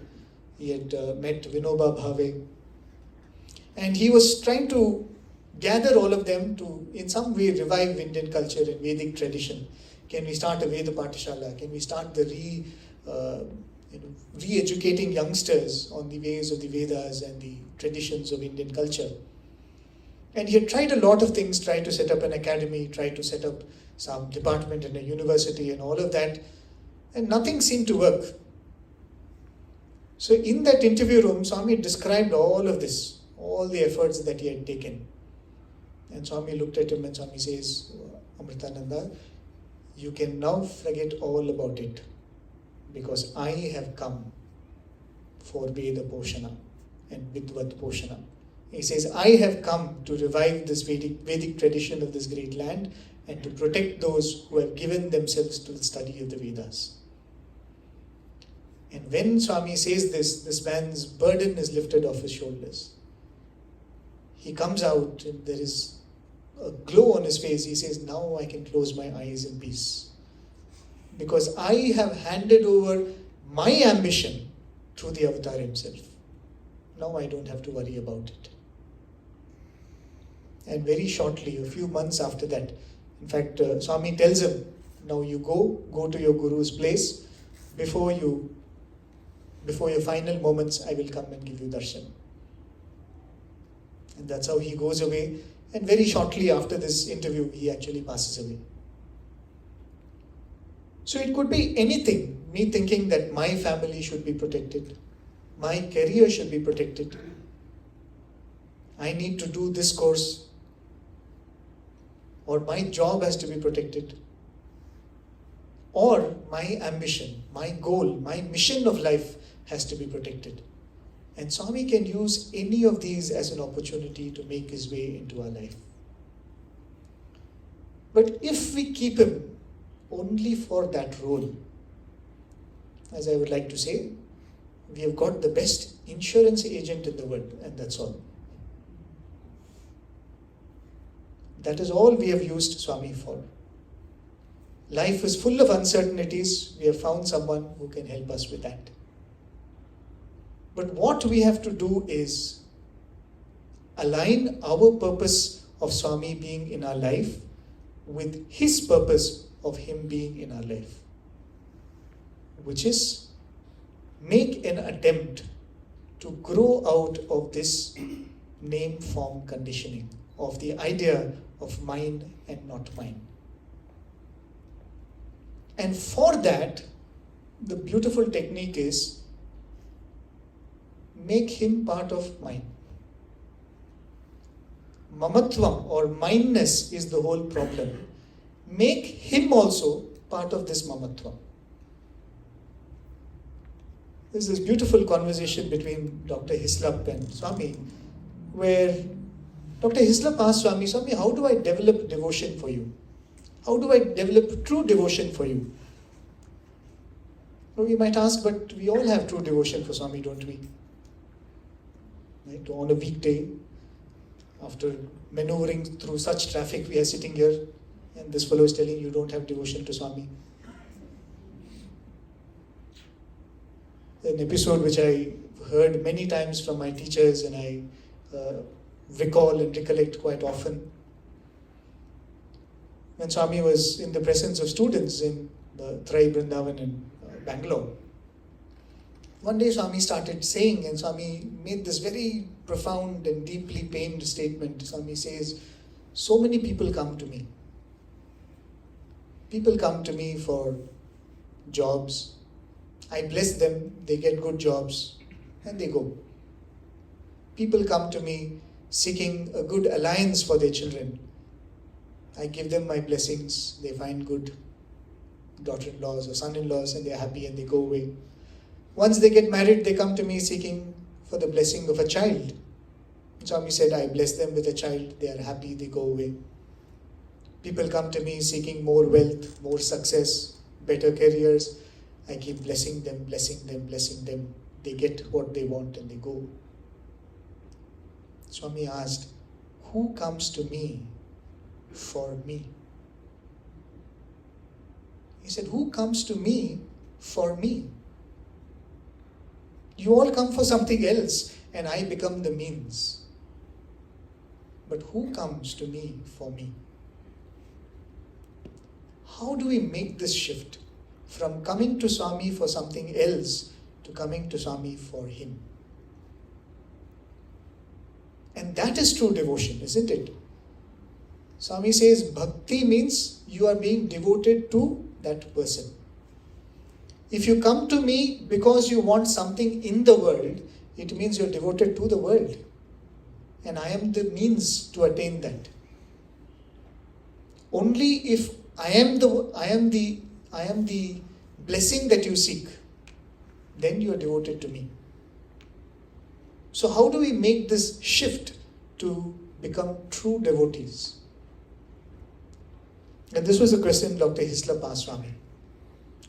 S4: He had met Vinoba Bhave. And he was trying to gather all of them to, in some way, revive Indian culture and Vedic tradition. Can we start a Veda Patishala? Can we start the re-educating youngsters on the ways of the Vedas and the traditions of Indian culture? And he had tried a lot of things, tried to set up an academy, tried to set up some department in a university and all of that, and nothing seemed to work. So in that interview room, Swami described all of this, all the efforts that he had taken. And Swami looked at him and Swami says, Amritananda, you can now forget all about it because I have come for Veda Poshana and Vidvat Poshana. He says, I have come to revive this Vedic tradition of this great land and to protect those who have given themselves to the study of the Vedas. And when Swami says this man's burden is lifted off his shoulders. He comes out and there is a glow on his face. He says, now I can close my eyes in peace. Because I have handed over my ambition to the Avatar himself. Now I don't have to worry about it. And very shortly, a few months after that, in fact, Swami tells him, now you go to your Guru's place. Before your final moments, I will come and give you darshan. And that's how he goes away. And very shortly after this interview, he actually passes away. So it could be anything. Me thinking that my family should be protected. My career should be protected. I need to do this course. Or my job has to be protected. Or my ambition, my goal, my mission of life has to be protected. And Swami can use any of these as an opportunity to make his way into our life. But if we keep him only for that role, as I would like to say, we have got the best insurance agent in the world, and that's all. That is all we have used Swami for. Life is full of uncertainties. We have found someone who can help us with that. But what we have to do is align our purpose of Swami being in our life with his purpose of him being in our life, which is make an attempt to grow out of this name-form conditioning of the idea of mine and not mine. And for that, the beautiful technique is make him part of mine. Mamatvam or mineness is the whole problem. Make him also part of this mamatvam. There's this beautiful conversation between Dr. Hislop and Swami, where Dr. Hislop asked Swami, Swami, how do I develop devotion for you? How do I develop true devotion for you? So we might ask, but we all have true devotion for Swami, don't we? Right? On a weekday, after maneuvering through such traffic, we are sitting here and this fellow is telling you don't have devotion to Swami. an episode which I heard many times from my teachers and I recall and recollect quite often. When Swami was in the presence of students in the Trai Vrindavan in Bangalore, one day Swami started saying, and Swami made this very profound and deeply pained statement. Swami says, so many people come to me. People come to me for jobs. I bless them, they get good jobs, and they go. People come to me seeking a good alliance for their children. I give them my blessings, they find good daughter-in-laws or son-in-laws, and they're happy and they go away. Once they get married, they come to me seeking for the blessing of a child. Swami said, I bless them with a child, they are happy, they go away. People come to me seeking more wealth, more success, better careers. I keep blessing them, blessing them, blessing them. They get what they want and they go. Swami asked, who comes to me for me? He said, who comes to me for me? You all come for something else and I become the means. But who comes to me for me? How do we make this shift from coming to Swami for something else to coming to Swami for him? And that is true devotion, isn't it? Swami says bhakti means you are being devoted to that person. If you come to me because you want something in the world, it means you're devoted to the world. And I am the means to attain that. Only if I am the blessing that you seek, then you are devoted to me. So how do we make this shift to become true devotees? And this was a question Dr. Hislop asked Swami.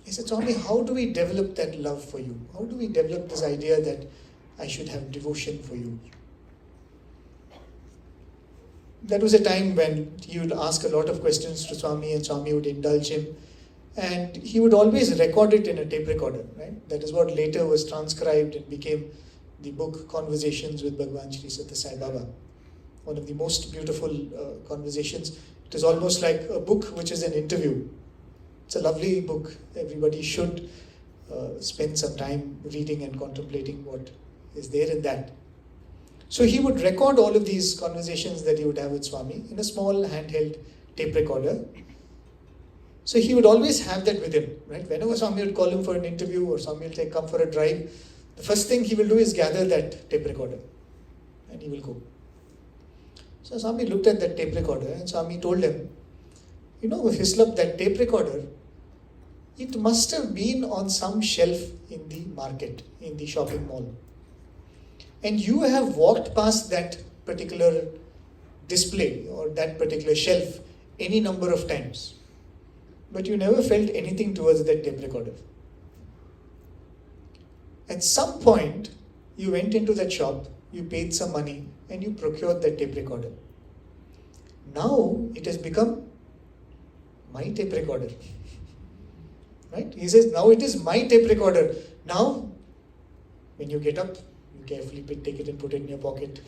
S4: He said, Swami, how do we develop that love for you? How do we develop this idea that I should have devotion for you? That was a time when he would ask a lot of questions to Swami and Swami would indulge him. And he would always record it in a tape recorder, right? That is what later was transcribed and became the book Conversations with Bhagwan Sri Sathya Sai Baba. One of the most beautiful conversations. It is almost like a book which is an interview. It's a lovely book. Everybody should spend some time reading and contemplating what is there in that. So he would record all of these conversations that he would have with Swami in a small handheld tape recorder. So he would always have that with him, right? Whenever Swami would call him for an interview or Swami will say, come for a drive, the first thing he will do is gather that tape recorder and he will go. So Swami looked at that tape recorder and Swami told him, you know, Hislop, that tape recorder, it must have been on some shelf in the market, in the shopping mall. And you have walked past that particular display or that particular shelf any number of times. But you never felt anything towards that tape recorder. At some point, you went into that shop, you paid some money, and you procured that tape recorder. Now, it has become my tape recorder. Right? He says, now it is my tape recorder. Now, when you get up, you carefully take it and put it in your pocket.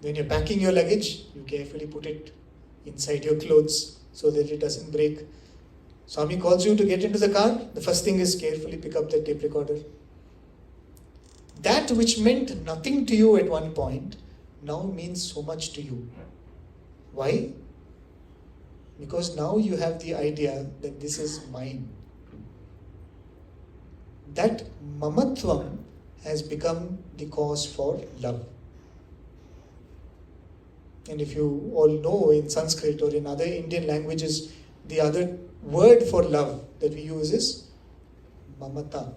S4: When you're packing your luggage, you carefully put it inside your clothes so that it doesn't break. Swami calls you to get into the car. The first thing is carefully pick up the tape recorder. That which meant nothing to you at one point now means so much to you. Why? Because now you have the idea that this is mine. That mamatvam has become the cause for love. And if you all know, in Sanskrit or in other Indian languages, the other word for love that we use is mamata.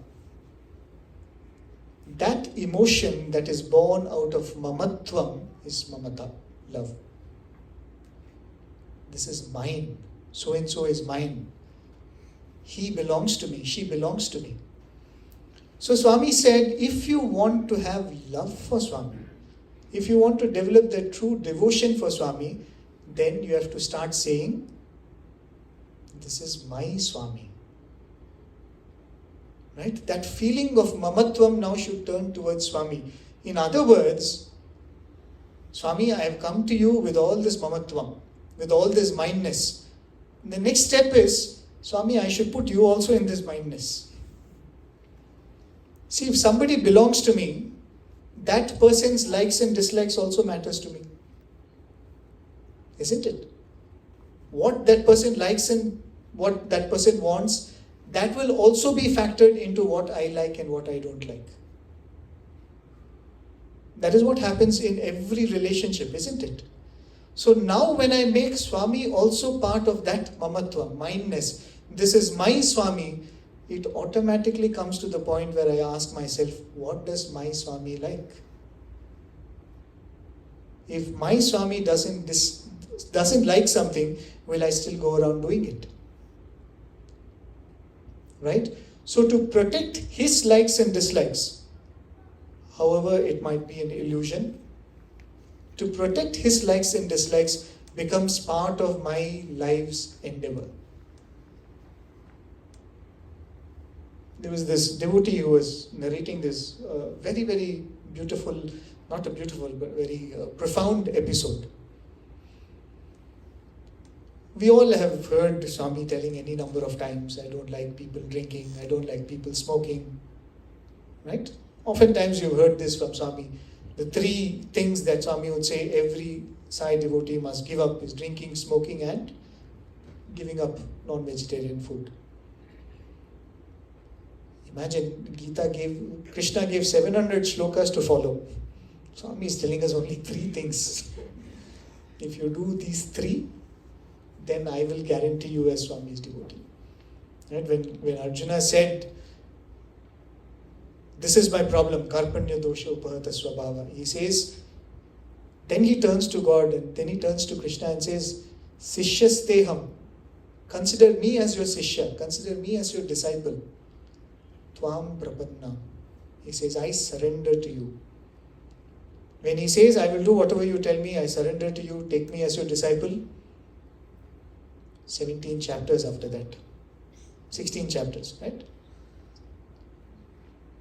S4: That emotion that is born out of mamatvam is mamata, love. This is mine. So and so is mine. He belongs to me. She belongs to me. So Swami said, if you want to have love for Swami, if you want to develop the true devotion for Swami, then you have to start saying, this is my Swami. Right? That feeling of mamatvam now should turn towards Swami. In other words, Swami, I have come to you with all this mamatvam, with all this mindness. The next step is, Swami, I should put you also in this mindness. See, if somebody belongs to me, that person's likes and dislikes also matters to me. Isn't it? What that person likes and what that person wants, that will also be factored into what I like and what I don't like. That is what happens in every relationship, isn't it? So now when I make Swami also part of that mamatva, mindness, this is my Swami, it automatically comes to the point where I ask myself, what does my Swami like? If my Swami doesn't like something, will I still go around doing it? Right? So to protect his likes and dislikes, however it might be an illusion, to protect his likes and dislikes becomes part of my life's endeavor. There was this devotee who was narrating this very, very beautiful, not a beautiful, but very profound episode. We all have heard Swami telling any number of times, I don't like people drinking, I don't like people smoking, right? Oftentimes you've heard this from Swami. The three things that Swami would say every Sai devotee must give up is drinking, smoking and giving up non-vegetarian food. Imagine, Krishna gave 700 shlokas to follow. Swami is telling us only three things. If you do these three, then I will guarantee you as Swami's devotee. Right? When Arjuna said, this is my problem, karpanya dosha upahata swabhava. He says, then he turns to God and then he turns to Krishna and says, Sishyasteham, consider me as your Sishya, consider me as your disciple. Tvam prapanna. He says, I surrender to you. When he says, I will do whatever you tell me, I surrender to you, take me as your disciple, 17 chapters after that. 16 chapters, right?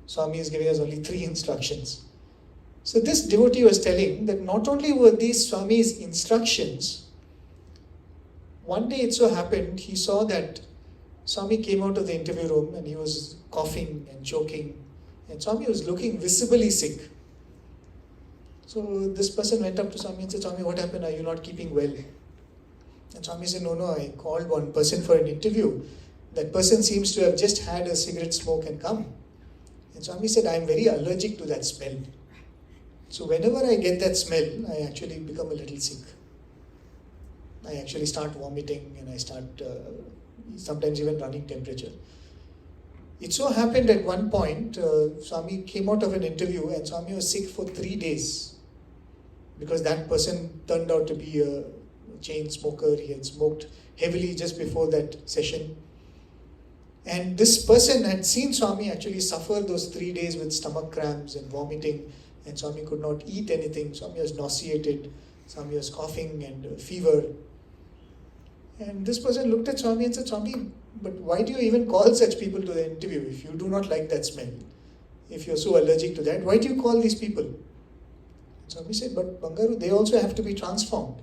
S4: Swami is giving us only 3 instructions. So this devotee was telling that not only were these Swami's instructions, one day it so happened, he saw that Swami came out of the interview room and he was coughing and choking. And Swami was looking visibly sick. So this person went up to Swami and said, Swami, what happened? Are you not keeping well? And Swami said, no, I called one person for an interview. That person seems to have just had a cigarette smoke and come. And Swami said, I am very allergic to that smell. So whenever I get that smell, I actually become a little sick. I actually start vomiting and I start sometimes even running temperature. It so happened at one point, Swami came out of an interview and Swami was sick for 3 days because that person turned out to be a chain smoker. He had smoked heavily just before that session. And this person had seen Swami actually suffer those 3 days with stomach cramps and vomiting, and Swami could not eat anything. Swami was nauseated, Swami was coughing and fever. And this person looked at Swami and said, Swami, but why do you even call such people to the interview if you do not like that smell? If you're so allergic to that, why do you call these people? Swami said, but Bangaru, they also have to be transformed.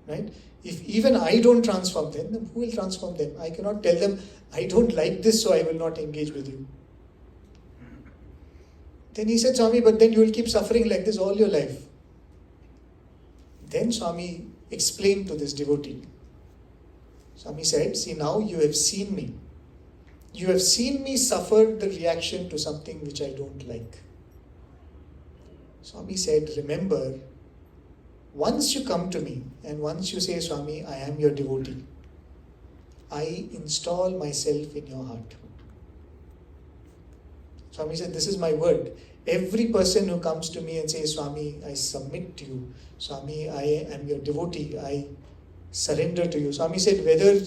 S4: Right? If even I don't transform them, then who will transform them? I cannot tell them, I don't like this, so I will not engage with you. Then he said, Swami, but then you will keep suffering like this all your life. Then Swami explained to this devotee. Swami said, see, now you have seen me. You have seen me suffer the reaction to something which I don't like. Swami said, remember, once you come to me and once you say, Swami, I am your devotee, I install myself in your heart. Swami said, this is my word. Every person who comes to me and says, Swami, I submit to you. Swami, I am your devotee. I surrender to you. Swami said, whether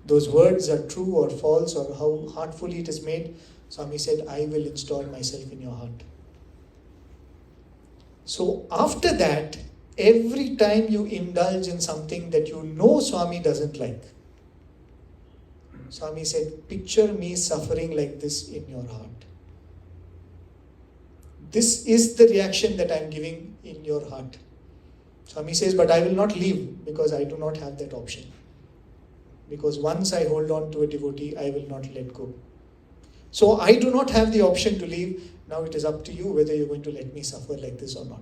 S4: those words are true or false or how heartfully it is made, Swami said, I will install myself in your heart. So after that, every time you indulge in something that you know Swami doesn't like, Swami said, picture me suffering like this in your heart. This is the reaction that I am giving in your heart. Swami says, but I will not leave because I do not have that option. Because once I hold on to a devotee, I will not let go. So I do not have the option to leave. Now it is up to you whether you're going to let me suffer like this or not.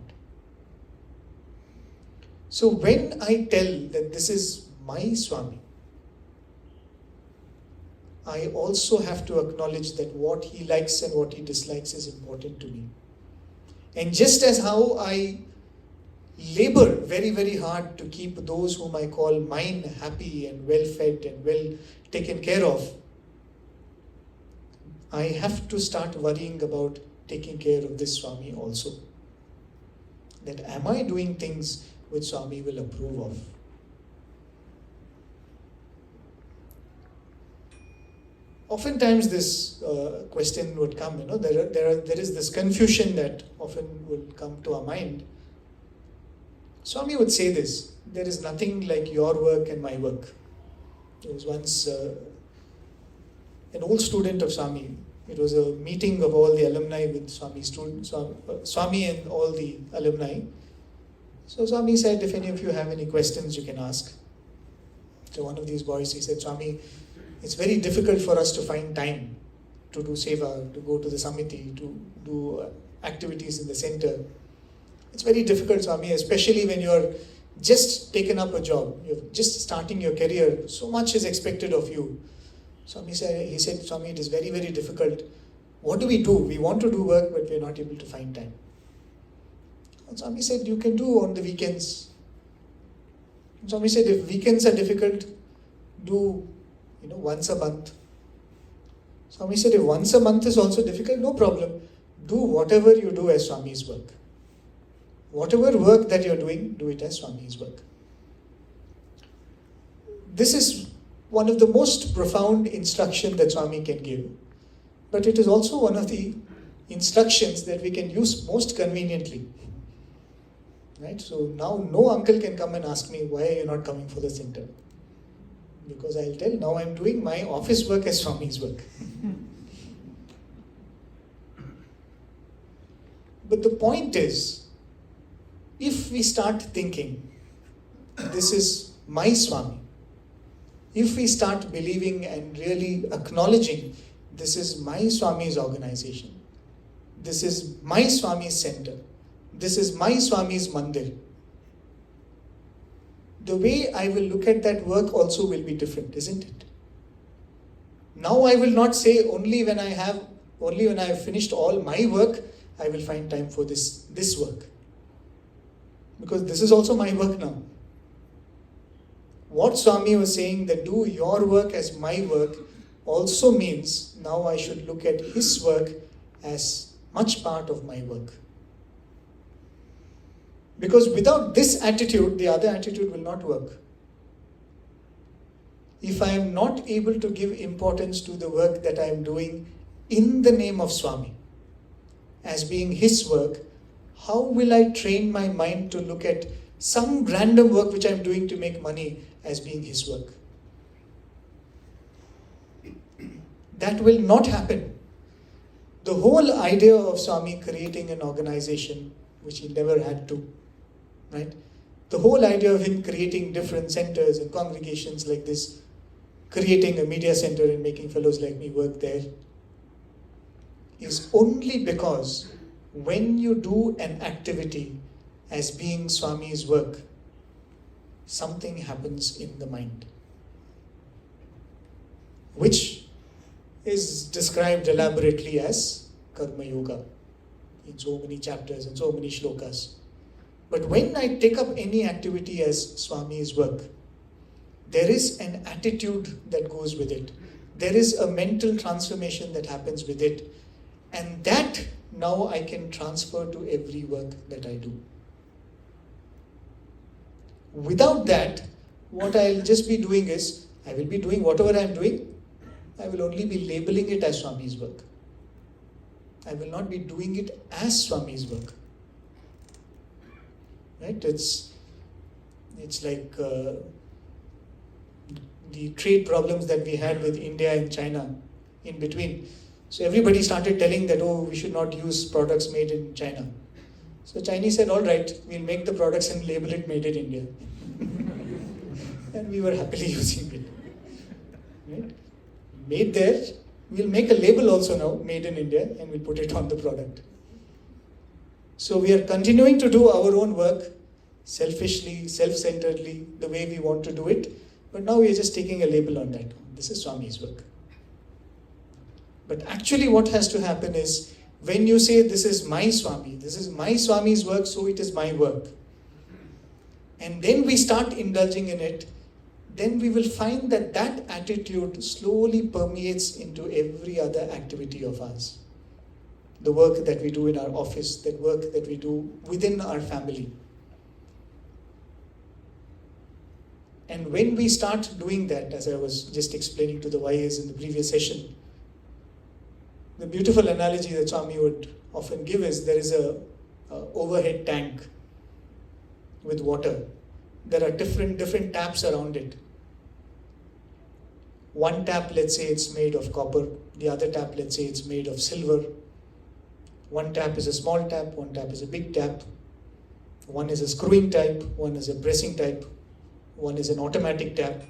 S4: So when I tell that this is my Swami, I also have to acknowledge that what he likes and what he dislikes is important to me. And just as how I labor very, very hard to keep those whom I call mine happy and well fed and well taken care of, I have to start worrying about taking care of this Swami also. That am I doing things which Swami will approve of? Oftentimes this question would come, there is this confusion that often will come to our mind. Swami would say this, there is nothing like your work and my work. There was once an old student of Swami. It was a meeting of all the alumni with Swami and all the alumni. So Swami said, if any of you have any questions, you can ask. So one of these boys, he said, Swami, it's very difficult for us to find time to do seva, to go to the samiti, to do activities in the center. It's very difficult, Swami, especially when you're just taken up a job, you're just starting your career, so much is expected of you. Swami said, Swami, it is very, very difficult. What do? We want to do work, but we're not able to find time. And Swami said, you can do on the weekends. And Swami said, if weekends are difficult, do once a month. Swami said, if once a month is also difficult, no problem. Do whatever you do as Swami's work. Whatever work that you're doing, do it as Swami's work. This is one of the most profound instructions that Swami can give. But it is also one of the instructions that we can use most conveniently. Right? So now no uncle can come and ask me, why are you not coming for the center? Because I'll tell, now I'm doing my office work as Swami's work. But the point is, if we start thinking, this is my Swami, if we start believing and really acknowledging, this is my Swami's organization, this is my Swami's center, this is my Swami's mandir, the way I will look at that work also will be different, isn't it? Now I will not say only when I have finished all my work, I will find time for this work. Because this is also my work now. What Swami was saying, that do your work as my work, also means now I should look at his work as much part of my work. Because without this attitude, the other attitude will not work. If I am not able to give importance to the work that I am doing in the name of Swami, as being his work, how will I train my mind to look at some random work which I am doing to make money as being his work? That will not happen. The whole idea of Swami creating an organization, which he never had to, right? The whole idea of him creating different centers and congregations like this, creating a media center and making fellows like me work there, is only because when you do an activity as being Swami's work, something happens in the mind, which is described elaborately as Karma Yoga in so many chapters and so many shlokas. But when I take up any activity as Swami's work, there is an attitude that goes with it. There is a mental transformation that happens with it. And that now I can transfer to every work that I do. Without that, what I'll just be doing is, I will be doing whatever I'm doing, I will only be labeling it as Swami's work. I will not be doing it as Swami's work. Right? It's like the trade problems that we had with India and China in between. So everybody started telling that, oh, we should not use products made in China. So Chinese said, all right, we'll make the products and label it made in India. And we were happily using it. Right? Made there, we'll make a label also now, made in India, and we'll put it on the product. So we are continuing to do our own work, selfishly, self-centeredly, the way we want to do it. But now we are just taking a label on that. This is Swami's work. But actually what has to happen is, when you say, this is my Swami, this is my Swami's work, so it is my work. And then we start indulging in it, then we will find that that attitude slowly permeates into every other activity of ours. The work that we do in our office, that work that we do within our family. And when we start doing that, as I was just explaining to the YAs in the previous session, the beautiful analogy that Swami would often give is, there is a overhead tank with water. There are different taps around it. One tap, let's say it's made of copper. The other tap, let's say it's made of silver. One tap is a small tap, one tap is a big tap. One is a screwing type, one is a pressing type, one is an automatic tap.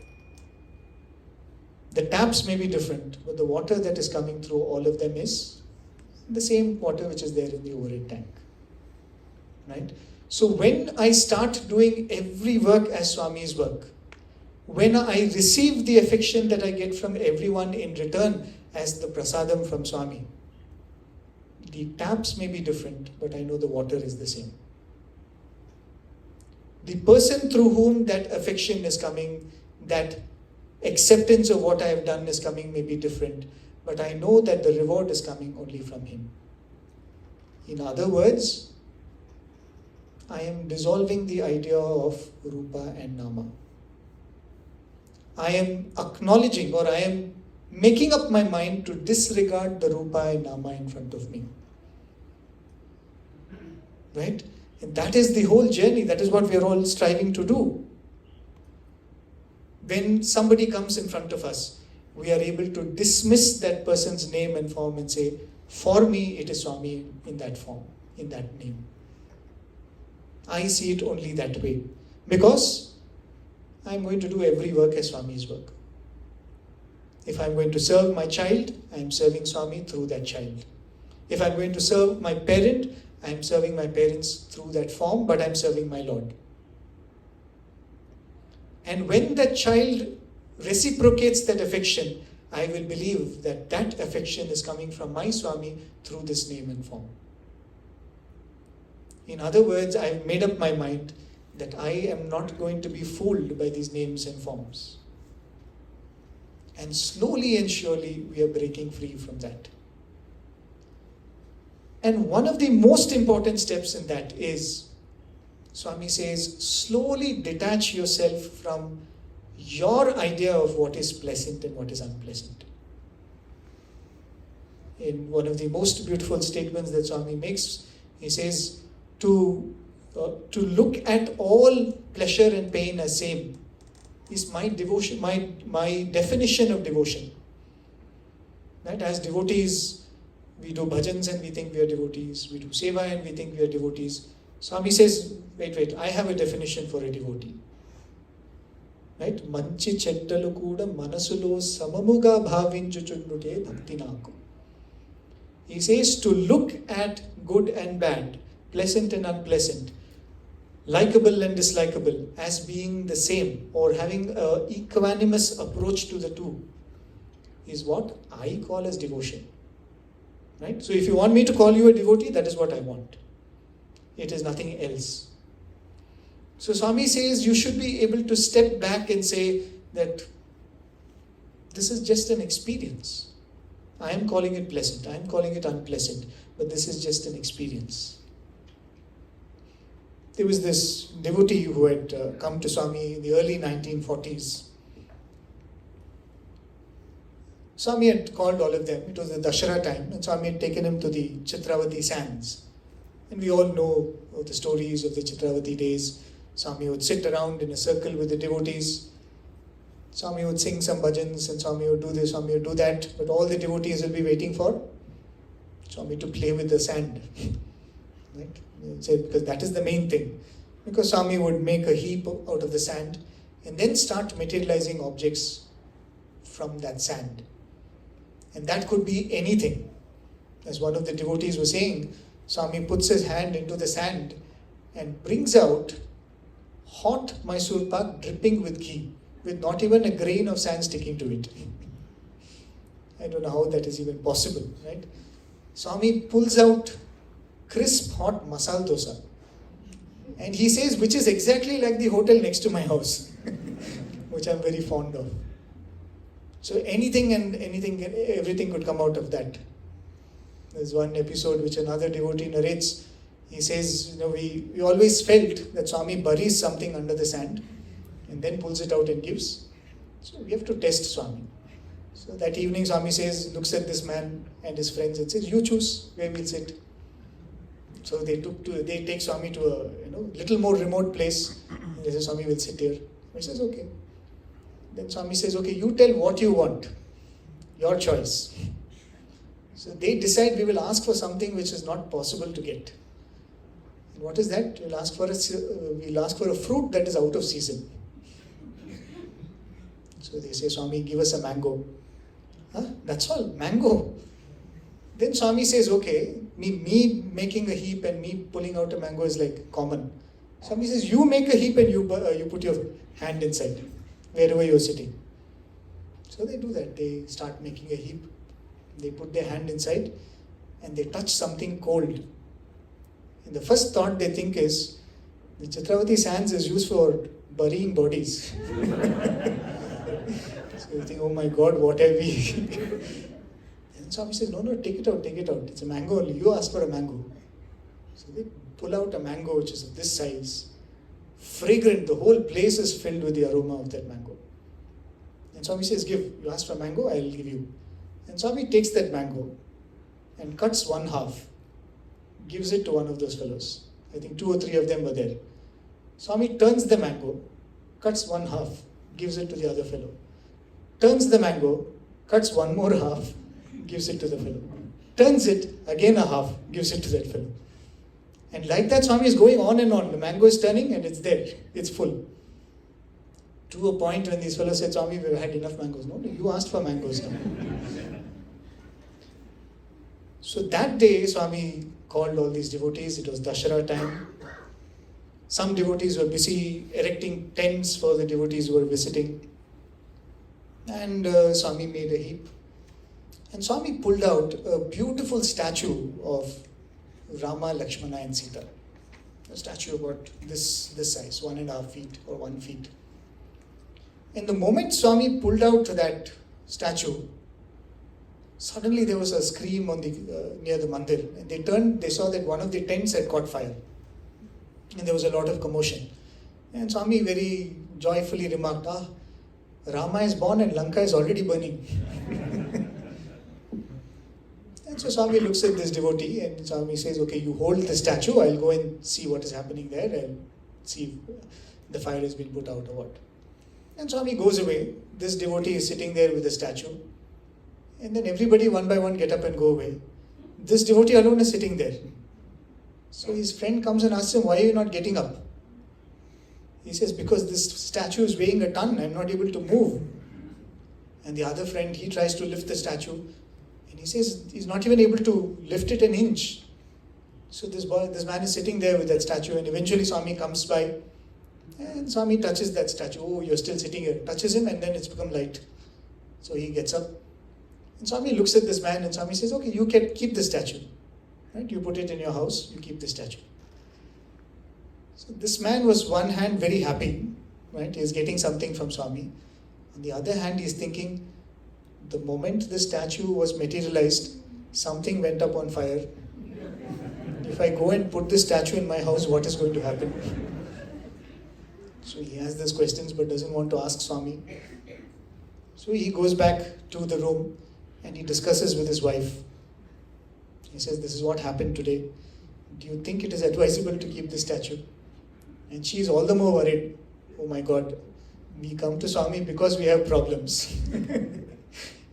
S4: The taps may be different, but the water that is coming through all of them is the same water which is there in the overhead tank. Right? So when I start doing every work as Swami's work, when I receive the affection that I get from everyone in return as the prasadam from Swami, the taps may be different, but I know the water is the same. The person through whom that affection is coming, that acceptance of what I have done is coming may be different, but I know that the reward is coming only from him. In other words, I am dissolving the idea of Rupa and Nama. I am acknowledging, or I am making up my mind to disregard the Rupa and Nama in front of me. Right? And that is the whole journey. That is what we are all striving to do. When somebody comes in front of us, we are able to dismiss that person's name and form and say, for me, it is Swami in that form, in that name. I see it only that way. Because I am going to do every work as Swami's work. If I am going to serve my child, I am serving Swami through that child. If I am going to serve my parent, I am serving my parents through that form, but I am serving my Lord. And when that child reciprocates that affection, I will believe that that affection is coming from my Swami through this name and form. In other words, I have made up my mind that I am not going to be fooled by these names and forms. And slowly and surely we are breaking free from that. And one of the most important steps in that is, Swami says, slowly detach yourself from your idea of what is pleasant and what is unpleasant. In one of the most beautiful statements that Swami makes, he says, to look at all pleasure and pain as same is my devotion, my definition of devotion. Right? As devotees, we do bhajans and we think we are devotees. We do seva and we think we are devotees. Swami says, wait, I have a definition for a devotee. Right? Manchi cheddalu kuda manasulo samamuga bhavinchuchunduke bhakti naku. He says to look at good and bad, pleasant and unpleasant, likable and dislikable as being the same, or having an equanimous approach to the two, is what I call as devotion. Right? So if you want me to call you a devotee, that is what I want. It is nothing else. So Swami says you should be able to step back and say that this is just an experience. I am calling it pleasant, I am calling it unpleasant, but this is just an experience. There was this devotee who had come to Swami in the early 1940s. Swami had called all of them. It was the Dashara time, and Swami had taken him to the Chitravati sands. And we all know of the stories of the Chitravati days. Swami would sit around in a circle with the devotees. Swami would sing some bhajans and Swami would do this, Swami would do that, but all the devotees will be waiting for Swami to play with the sand. Right? Because that is the main thing. Because Swami would make a heap out of the sand and then start materializing objects from that sand. And that could be anything. As one of the devotees was saying, Swami puts his hand into the sand and brings out hot Mysore pak dripping with ghee, with not even a grain of sand sticking to it. I don't know how that is even possible, right? Swami pulls out crisp hot masala dosa. And he says, which is exactly like the hotel next to my house, which I'm very fond of. So everything could come out of that. There's one episode which another devotee narrates. He says, we always felt that Swami buries something under the sand and then pulls it out and gives. So we have to test Swami. So that evening Swami looks at this man and his friends and says, you choose where we'll sit. So they take Swami to a little more remote place. And they say, Swami will sit here. He says, okay. Then Swami says, okay, you tell what you want. Your choice. So they decide we will ask for something which is not possible to get. And what is that? We'll ask for a fruit that is out of season. So they say, Swami, give us a mango. Huh? That's all, mango. Then Swami says, okay, me making a heap and me pulling out a mango is like common. Swami says, you make a heap and you put your hand inside, wherever you're sitting. So they do that. They start making a heap. They put their hand inside and they touch something cold. And the first thought they think is, the Chitravati sands is used for burying bodies. So you think, oh my God, what have we? And Swami says, no, take it out. It's a mango only. You ask for a mango. So they pull out a mango which is of this size. Fragrant, the whole place is filled with the aroma of that mango. And Swami says, give. You ask for a mango, I will give you. And Swami takes that mango and cuts one half, gives it to one of those fellows. I think 2 or 3 of them were there. Swami turns the mango, cuts one half, gives it to the other fellow. Turns the mango, cuts one more half, gives it to the fellow. Turns it, again a half, gives it to that fellow. And like that, Swami is going on and on. The mango is turning and it's there. It's full. To a point when these fellows said, Swami, we've had enough mangoes. No, you asked for mangoes now. So that day, Swami called all these devotees. It was Dashara time. Some devotees were busy erecting tents for the devotees who were visiting. And Swami made a heap. And Swami pulled out a beautiful statue of Rama, Lakshmana and Sita. A statue about this size, 1.5 feet or 1 feet. And the moment Swami pulled out that statue, suddenly there was a scream on near the mandir. And they saw that one of the tents had caught fire. And there was a lot of commotion. And Swami very joyfully remarked, Rama is born and Lanka is already burning. And so Swami looks at this devotee and Swami says, okay, you hold the statue, I'll go and see what is happening there and see if the fire has been put out or what. And Swami goes away. This devotee is sitting there with the statue. And then everybody one by one get up and go away. This devotee alone is sitting there. So his friend comes and asks him, why are you not getting up? He says, because this statue is weighing a ton, I'm not able to move. And the other friend, he tries to lift the statue. And he says, he's not even able to lift it an inch. So this man is sitting there with that statue, and eventually Swami comes by. And Swami touches that statue. Oh, you're still sitting here. Touches him and then it's become light. So he gets up. And Swami looks at this man and Swami says, okay, you can keep the statue. Right? You put it in your house, you keep the statue. So this man was one hand very happy. Right? He's getting something from Swami. On the other hand, he's thinking, the moment the statue was materialized, something went up on fire. If I go and put this statue in my house, what is going to happen? So he has these questions but doesn't want to ask Swami. So he goes back to the room and he discusses with his wife. He says, this is what happened today. Do you think it is advisable to keep this statue? And she is all the more worried. Oh my God, We come to Swami because we have problems.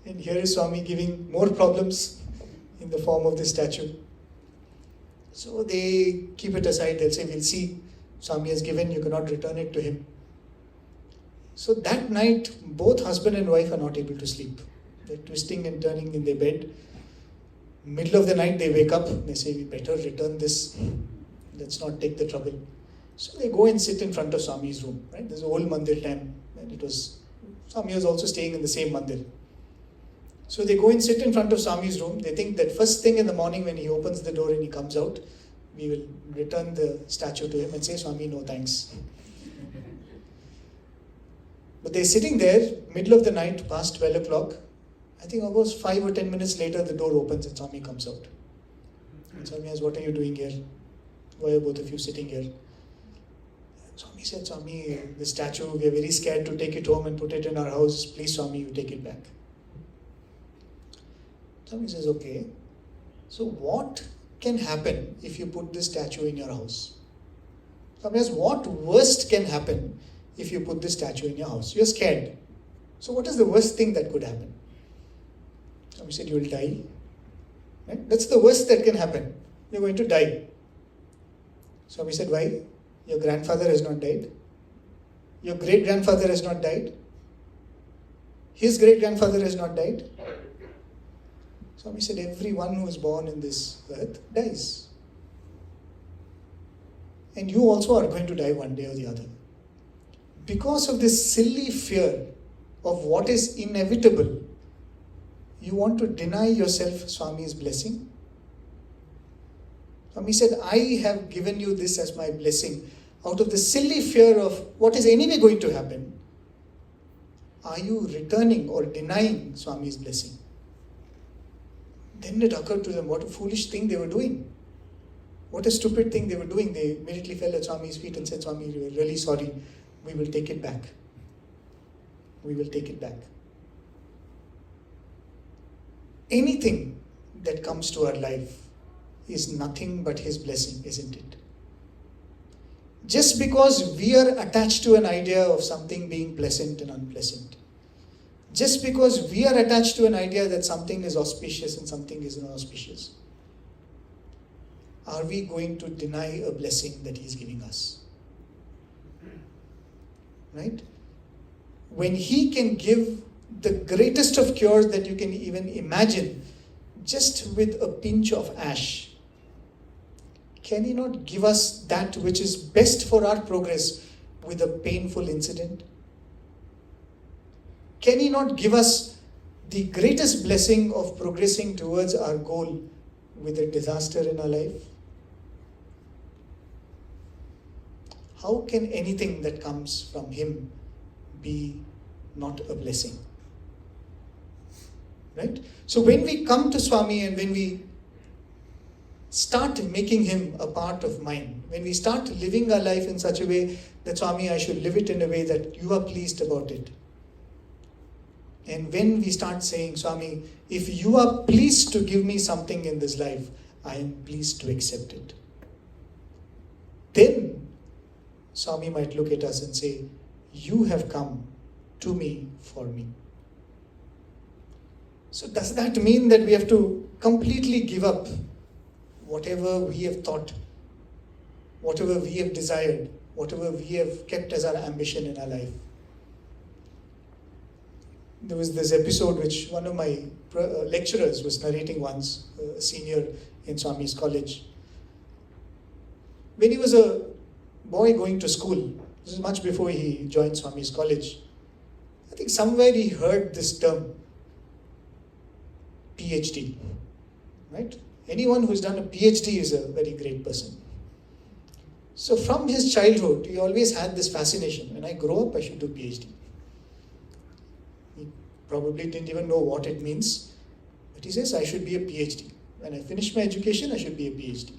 S4: And here is Swami giving more problems in the form of this statue. So they keep it aside. They'll say, we'll see. Swami has given, you cannot return it to him. So that night, both husband and wife are not able to sleep. They're twisting and turning in their bed. Middle of the night, they wake up. They say, we better return this. Let's not take the trouble. So they go and sit in front of Swami's room. Right? There's an old mandir time. And Swami was also staying in the same mandir. So they go and sit in front of Swami's room. They think that first thing in the morning when he opens the door and he comes out, we will return the statue to him and say, Swami, no thanks. But they're sitting there, middle of the night, past 12 o'clock. I think almost 5 or 10 minutes later, the door opens and Swami comes out. And Swami asks, what are you doing here? Why are both of you sitting here? And Swami said, Swami, the statue, we are very scared to take it home and put it in our house. Please, Swami, you take it back. Swami says, okay. So what can happen if you put this statue in your house? Swami asks, what worst can happen if you put this statue in your house? You're scared. So what is the worst thing that could happen? Swami said, you will die. Right? That's the worst that can happen. You're going to die. Swami said, why? Your grandfather has not died. Your great-grandfather has not died. His great-grandfather has not died. Swami said, everyone who is born in this earth dies. And you also are going to die one day or the other. Because of this silly fear of what is inevitable, you want to deny yourself Swami's blessing? Swami said, I have given you this as my blessing out of the silly fear of what is anyway going to happen. Are you returning or denying Swami's blessing? Then it occurred to them what a foolish thing they were doing. What a stupid thing they were doing. They immediately fell at Swami's feet and said, Swami, we are really sorry. We will take it back. We will take it back. Anything that comes to our life is nothing but His blessing, isn't it? Just because we are attached to an idea of something being pleasant and unpleasant, just because we are attached to an idea that something is auspicious and something is inauspicious, are we going to deny a blessing that He is giving us? Right? When He can give the greatest of cures that you can even imagine, just with a pinch of ash, can He not give us that which is best for our progress with a painful incident? Can He not give us the greatest blessing of progressing towards our goal with a disaster in our life? How can anything that comes from Him be not a blessing? Right? So when we come to Swami and when we start making Him a part of mine, when we start living our life in such a way that Swami, I should live it in a way that you are pleased about it. And when we start saying, Swami, if you are pleased to give me something in this life, I am pleased to accept it. Then Swami might look at us and say, you have come to me for me. So does that mean that we have to completely give up whatever we have thought, whatever we have desired, whatever we have kept as our ambition in our life? There was this episode which one of my lecturers was narrating once, a senior in Swami's college. When he was a boy going to school, this is much before he joined Swami's college, I think somewhere he heard this term, PhD, right? Anyone who's done a PhD is a very great person. So from his childhood, he always had this fascination. When I grow up, I should do PhD. He probably didn't even know what it means, but he says, I should be a PhD. When I finish my education, I should be a PhD.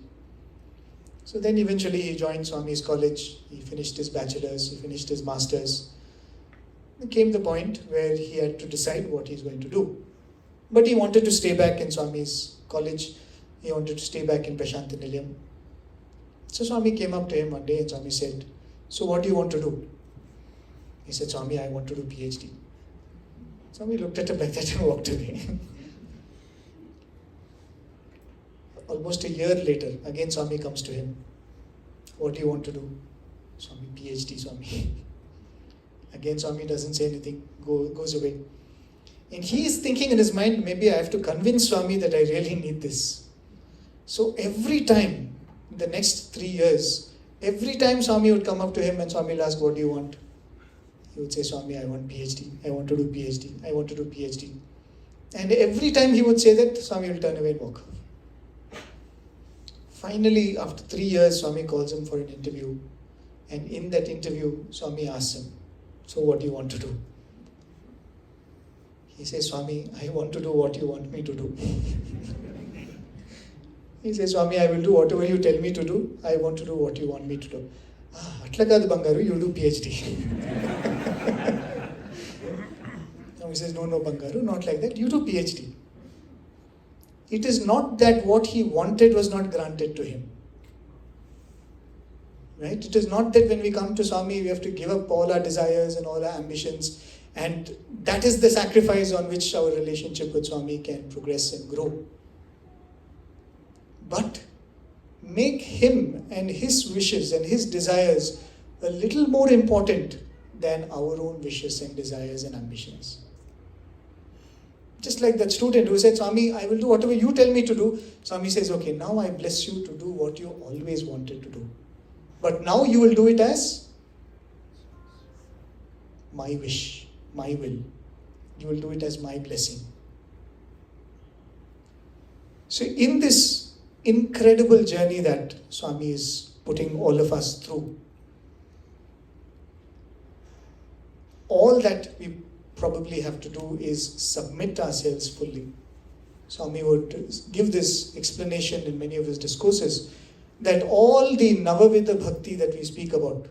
S4: So then eventually he joined Swami's college, he finished his bachelor's, he finished his master's. There came the point where he had to decide what he's going to do. But he wanted to stay back in Swami's college, he wanted to stay back in Prashantanilayam. So Swami came up to him one day and Swami said, so what do you want to do? He said, Swami, I want to do PhD. Swami looked at him like that and walked away. Almost a year later, again Swami comes to him. What do you want to do? Swami, PhD, Swami. Again Swami doesn't say anything, goes away. And he is thinking in his mind, maybe I have to convince Swami that I really need this. So every time, in the next 3 years, every time Swami would come up to him and Swami will ask, what do you want? He would say, Swami, I want PhD. I want to do PhD. I want to do PhD. And every time he would say that, Swami will turn away and walk. Finally, after 3 years, Swami calls him for an interview. And in that interview, Swami asks him, so what do you want to do? He says, Swami, I want to do what you want me to do. He says, Swami, I will do whatever you tell me to do. I want to do what you want me to do. Atla kaadu Bangaru, you do PhD. Now he says, no, Bangaru, not like that. You do PhD. It is not that what he wanted was not granted to him. Right? It is not that when we come to Swami, we have to give up all our desires and all our ambitions. And that is the sacrifice on which our relationship with Swami can progress and grow. But make him and his wishes and his desires a little more important than our own wishes and desires and ambitions. Just like that student who said, Swami, I will do whatever you tell me to do. Swami says, okay, now I bless you to do what you always wanted to do. But now you will do it as my wish, my will. You will do it as my blessing. So in this incredible journey that Swami is putting all of us through, all that we probably have to do is submit ourselves fully. Swami would give this explanation in many of his discourses, that all the Navavida Bhakti that we speak about,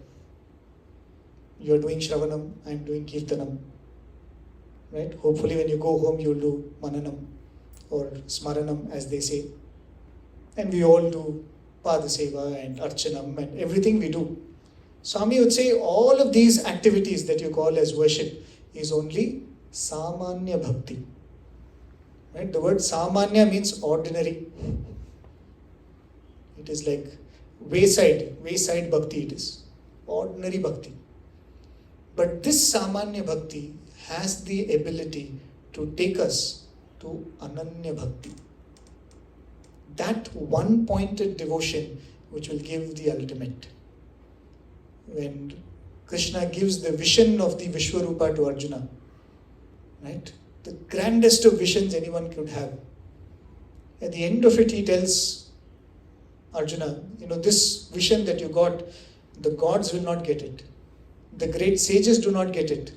S4: you are doing Shravanam, I am doing Kirtanam, right? Hopefully when you go home you will do Mananam or Smaranam as they say. And we all do Padaseva and Archanam and everything we do. Swami would say all of these activities that you call as worship is only Samanya Bhakti. Right? The word Samanya means ordinary. It is like wayside Bhakti it is. Ordinary Bhakti. But this Samanya Bhakti has the ability to take us to Ananya Bhakti. That one-pointed devotion which will give the ultimate. When Krishna gives the vision of the Vishwarupa to Arjuna, right? The grandest of visions anyone could have. At the end of it, he tells Arjuna, this vision that you got, the gods will not get it. The great sages do not get it.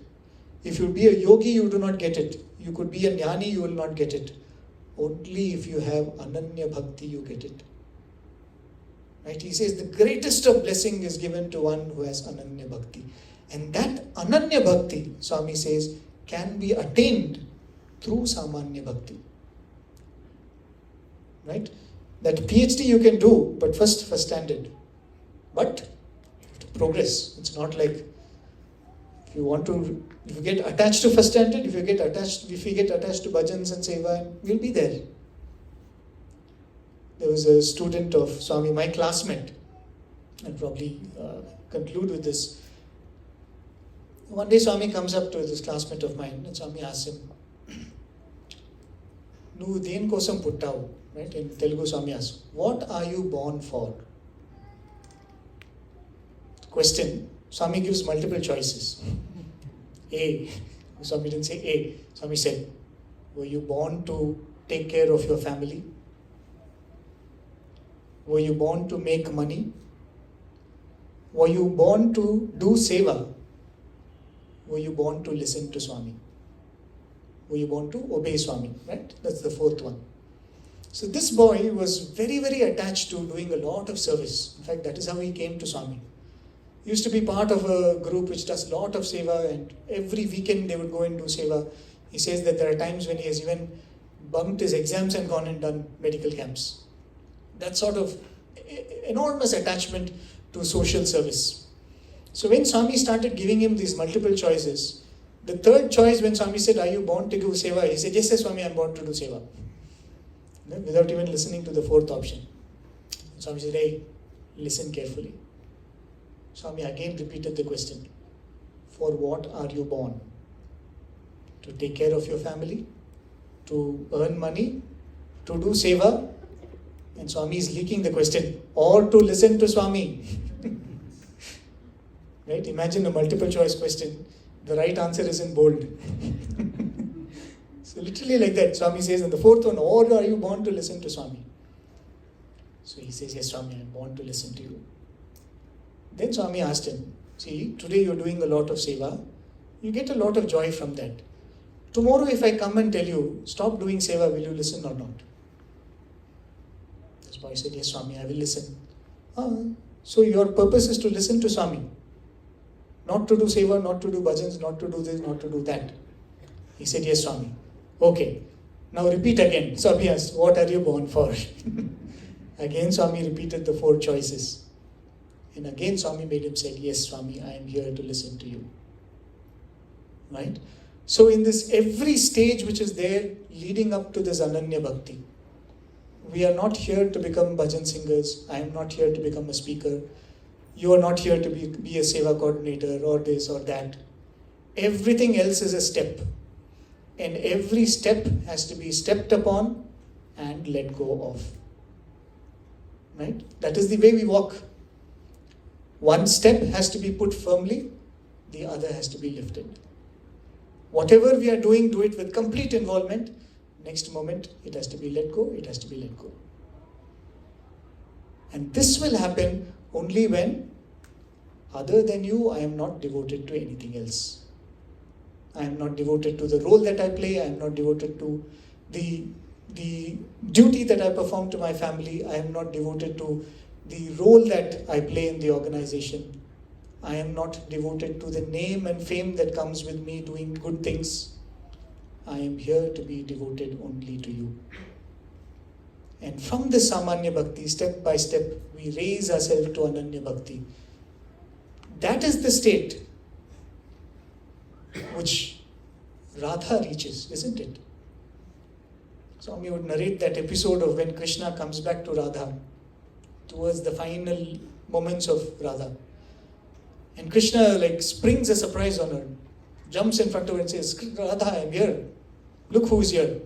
S4: If you be a yogi, you do not get it. You could be a jnani, you will not get it. Only if you have Ananya Bhakti, you get it. Right? He says the greatest of blessing is given to one who has Ananya Bhakti. And that Ananya Bhakti, Swami says, can be attained through Samanya Bhakti. Right? That PhD you can do, but first standard. But you have to progress. It's not like if you get attached to first standard, if you get attached to bhajans and seva, you'll be there. There was a student of Swami, my classmate, I'll probably conclude with this. One day Swami comes up to this classmate of mine and Swami asks him, "Nu deen kosam puttavu?" Right? In Telugu, Swami asks, "What are you born for?" Question, Swami gives multiple choices. A, Swami didn't say A. Swami said, were you born to take care of your family? Were you born to make money? Were you born to do seva? Were you born to listen to Swami? Were you born to obey Swami? Right? That's the fourth one. So this boy was very, very attached to doing a lot of service. In fact, that is how he came to Swami. He used to be part of a group which does a lot of seva, and every weekend they would go and do seva. He says that there are times when he has even bunked his exams and gone and done medical camps. That sort of enormous attachment to social service. So when Swami started giving him these multiple choices, the third choice when Swami said, are you born to do seva? He said, yes, yes, Swami, I am born to do seva. Without even listening to the fourth option. Swami said, hey, listen carefully. Swami again repeated the question. For what are you born? To take care of your family? To earn money? To do seva? And Swami is leaking the question. Or to listen to Swami? Right? Imagine a multiple choice question. The right answer is in bold. So literally like that, Swami says, and the fourth one, or are you born to listen to Swami? So he says, yes, Swami, I am born to listen to you. Then Swami asked him, see, today you're doing a lot of seva. You get a lot of joy from that. Tomorrow if I come and tell you, stop doing seva, will you listen or not? This boy said, yes, Swami, I will listen. So your purpose is to listen to Swami. Not to do seva, not to do bhajans, not to do this, not to do that. He said, yes, Swami. Okay. Now repeat again. Swami asked, what are you born for? Again, Swami repeated the four choices. And again, Swami made him say, yes, Swami, I am here to listen to you. Right? So in this every stage which is there leading up to this Ananya Bhakti, we are not here to become bhajan singers. I am not here to become a speaker. You are not here to be a seva coordinator or this or that. Everything else is a step. And every step has to be stepped upon and let go of. Right? That is the way we walk. One step has to be put firmly, the other has to be lifted. Whatever we are doing, do it with complete involvement. Next moment, it has to be let go, it has to be let go. And this will happen only when, other than you, I am not devoted to anything else. I am not devoted to the role that I play, I am not devoted to the duty that I perform to my family, I am not devoted to the role that I play in the organization. I am not devoted to the name and fame that comes with me doing good things. I am here to be devoted only to you. And from the Samanya Bhakti, step by step, we raise ourselves to Ananya Bhakti. That is the state which Radha reaches, isn't it? Swami would narrate that episode of when Krishna comes back to Radha towards the final moments of Radha. And Krishna springs a surprise on her, jumps in front of her and says, Radha, I am here. Look who's here.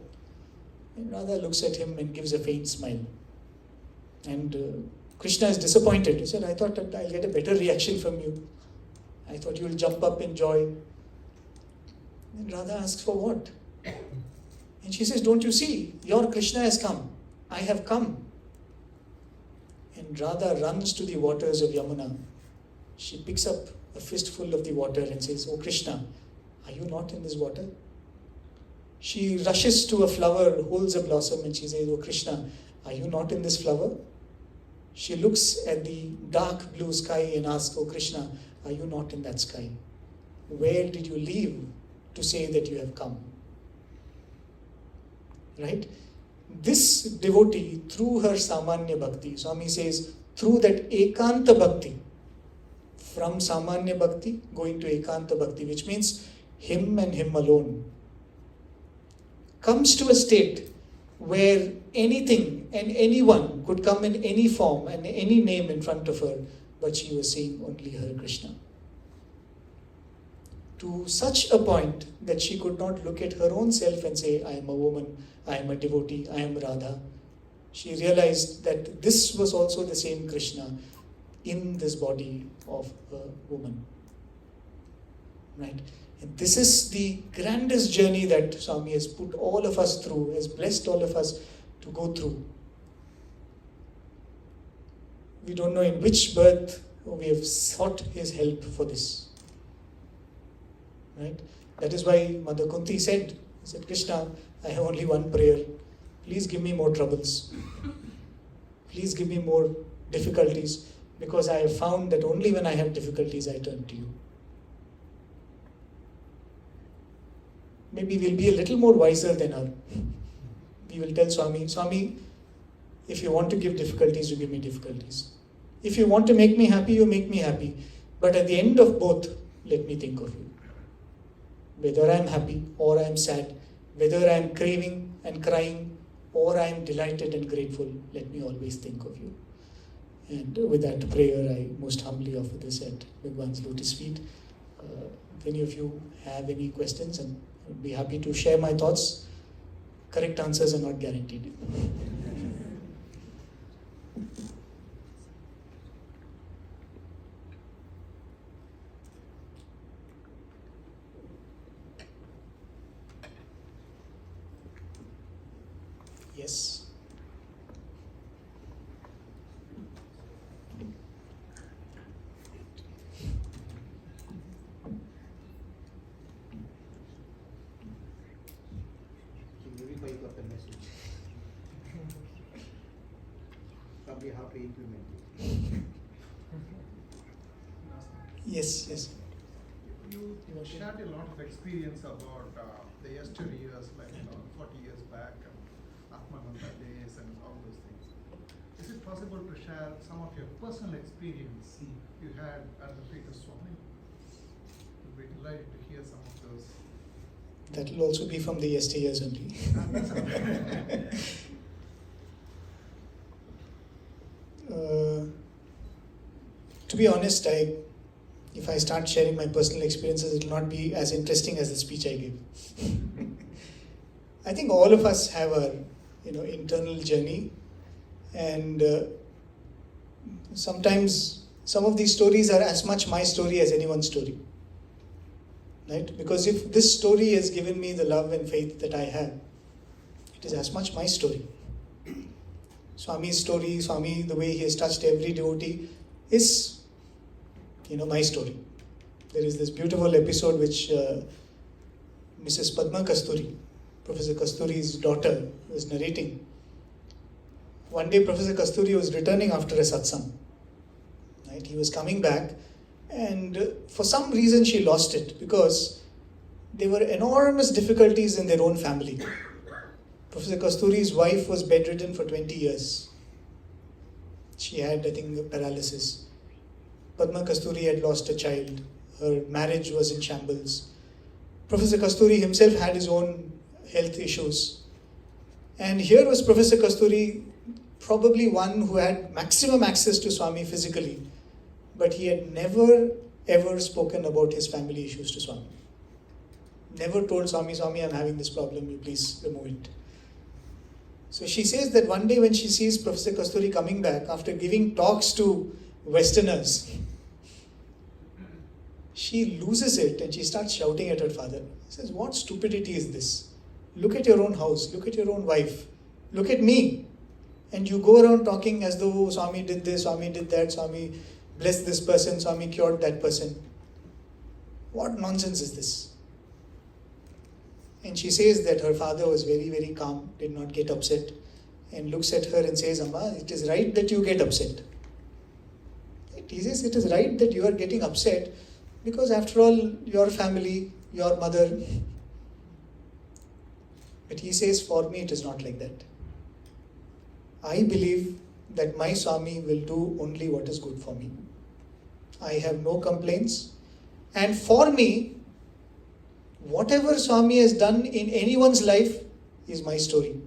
S4: And Radha looks at him and gives a faint smile. And Krishna is disappointed. He said, I thought that I'll get a better reaction from you. I thought you'll jump up in joy. And Radha asks, for what? And she says, don't you see? Your Krishna has come. I have come. And Radha runs to the waters of Yamuna. She picks up a fistful of the water and says, oh Krishna, are you not in this water? She rushes to a flower, holds a blossom, and she says, oh Krishna, are you not in this flower? She looks at the dark blue sky and asks, oh Krishna, are you not in that sky? Where did you leave to say that you have come? Right? This devotee, through her Samanya Bhakti, Swami says, through that Ekanta Bhakti, from Samanya Bhakti going to Ekanta Bhakti, which means him and him alone, comes to a state where anything and anyone could come in any form and any name in front of her, but she was seeing only her Krishna. To such a point that she could not look at her own self and say, I am a woman, I am a devotee, I am Radha. She realized that this was also the same Krishna in this body of a woman. Right? And this is the grandest journey that Swami has put all of us through, has blessed all of us to go through. We don't know in which birth we have sought his help for this. Right? That is why Mother Kunti said, Krishna, I have only one prayer. Please give me more troubles. Please give me more difficulties, because I have found that only when I have difficulties I turn to you. Maybe we'll be a little more wiser than her. We will tell Swami, Swami, if you want to give difficulties, you give me difficulties. If you want to make me happy, you make me happy. But at the end of both, let me think of you. Whether I am happy or I am sad, whether I am craving and crying or I am delighted and grateful, let me always think of you. And with that prayer, I most humbly offer this at Bhagwan's Lotus feet. If any of you have any questions, and I'd be happy to share my thoughts. Correct answers are not guaranteed. Yes.
S5: Everybody got the message. Probably how to implement it.
S4: Yes, yes.
S6: You shared a lot of experience about the yesteryears, like 40 years back, and Atmananda days, and all those things. Is it possible to share some of your personal experience you had at the feet of Swami? We'd be delighted to hear some of those.
S4: That will also be from the yesteryears only.
S6: That's okay.
S4: To be honest, if I start sharing my personal experiences, it will not be as interesting as the speech I give. I think all of us have our, internal journey, and sometimes some of these stories are as much my story as anyone's story. Right? Because if this story has given me the love and faith that I have, it is as much my story. Swami's story, Swami, the way he has touched every devotee, is, my story. There is this beautiful episode which Mrs. Padma Kasturi, Professor Kasturi's daughter, was narrating. One day Professor Kasturi was returning after a satsang. Right? He was coming back, and for some reason she lost it, because there were enormous difficulties in their own family. Professor Kasturi's wife was bedridden for 20 years. She had, I think, paralysis. Padma Kasturi had lost a child. Her marriage was in shambles. Professor Kasturi himself had his own health issues. And here was Professor Kasturi, probably one who had maximum access to Swami physically, but he had never ever spoken about his family issues to Swami. Never told Swami, Swami, I'm having this problem, you please remove it. So she says that one day when she sees Professor Kasturi coming back after giving talks to Westerners, she loses it and she starts shouting at her father. She says, what stupidity is this? Look at your own house, look at your own wife, look at me. And you go around talking as though Swami did this, Swami did that, Swami blessed this person, Swami cured that person. What nonsense is this? And she says that her father was very, very calm, did not get upset, and looks at her and says, Amma, it is right that you get upset. He says, it is right that you are getting upset, because after all, your family, your mother. But he says, for me, it is not like that. I believe that my Swami will do only what is good for me. I have no complaints. And for me, whatever Swami has done in anyone's life is my story.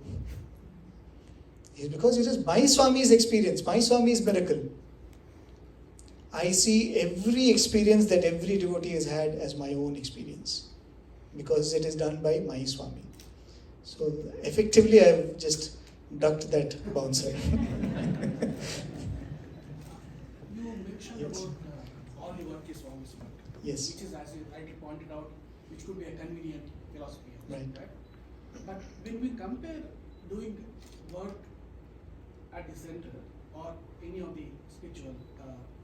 S4: It's because it is my Swami's experience, my Swami's miracle. I see every experience that every devotee has had as my own experience, because it is done by my Swami. So effectively, I have just ducked that bouncer.
S7: You mentioned
S4: Yes.
S7: about all the work is Swami's work.
S4: Yes.
S7: Which is, as you rightly pointed out, which could be a convenient philosophy.
S4: Right.
S7: But when we compare doing work at the center or any of the spiritual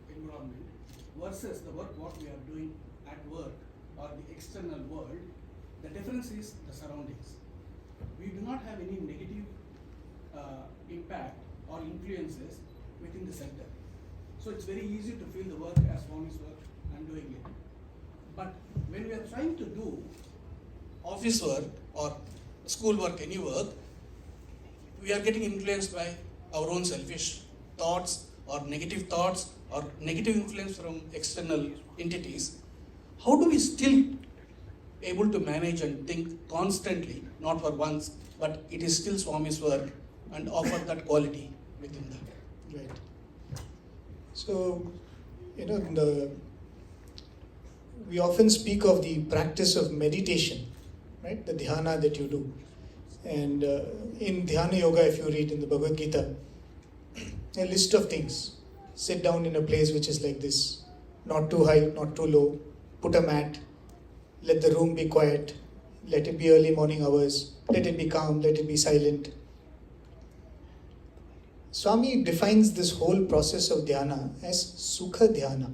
S7: environment versus the work what we are doing at work or the external world, the difference is the surroundings. We do not have any negative impact or influences within the center. So it's very easy to feel the work as Swami's work and doing it. But when we are trying to do office work or school work, any work, we are getting influenced by our own selfish thoughts or negative thoughts or negative influence from external entities, how do we still able to manage and think constantly, not for once, but it is still Swami's work and offer that quality within that?
S4: Right. So, we often speak of the practice of meditation, right? The dhyana that you do. And in dhyana yoga, if you read in the Bhagavad Gita, a list of things. Sit down in a place which is like this, not too high, not too low. Put a mat. Let the room be quiet. Let it be early morning hours. Let it be calm. Let it be silent. Swami defines this whole process of dhyana as sukha dhyana.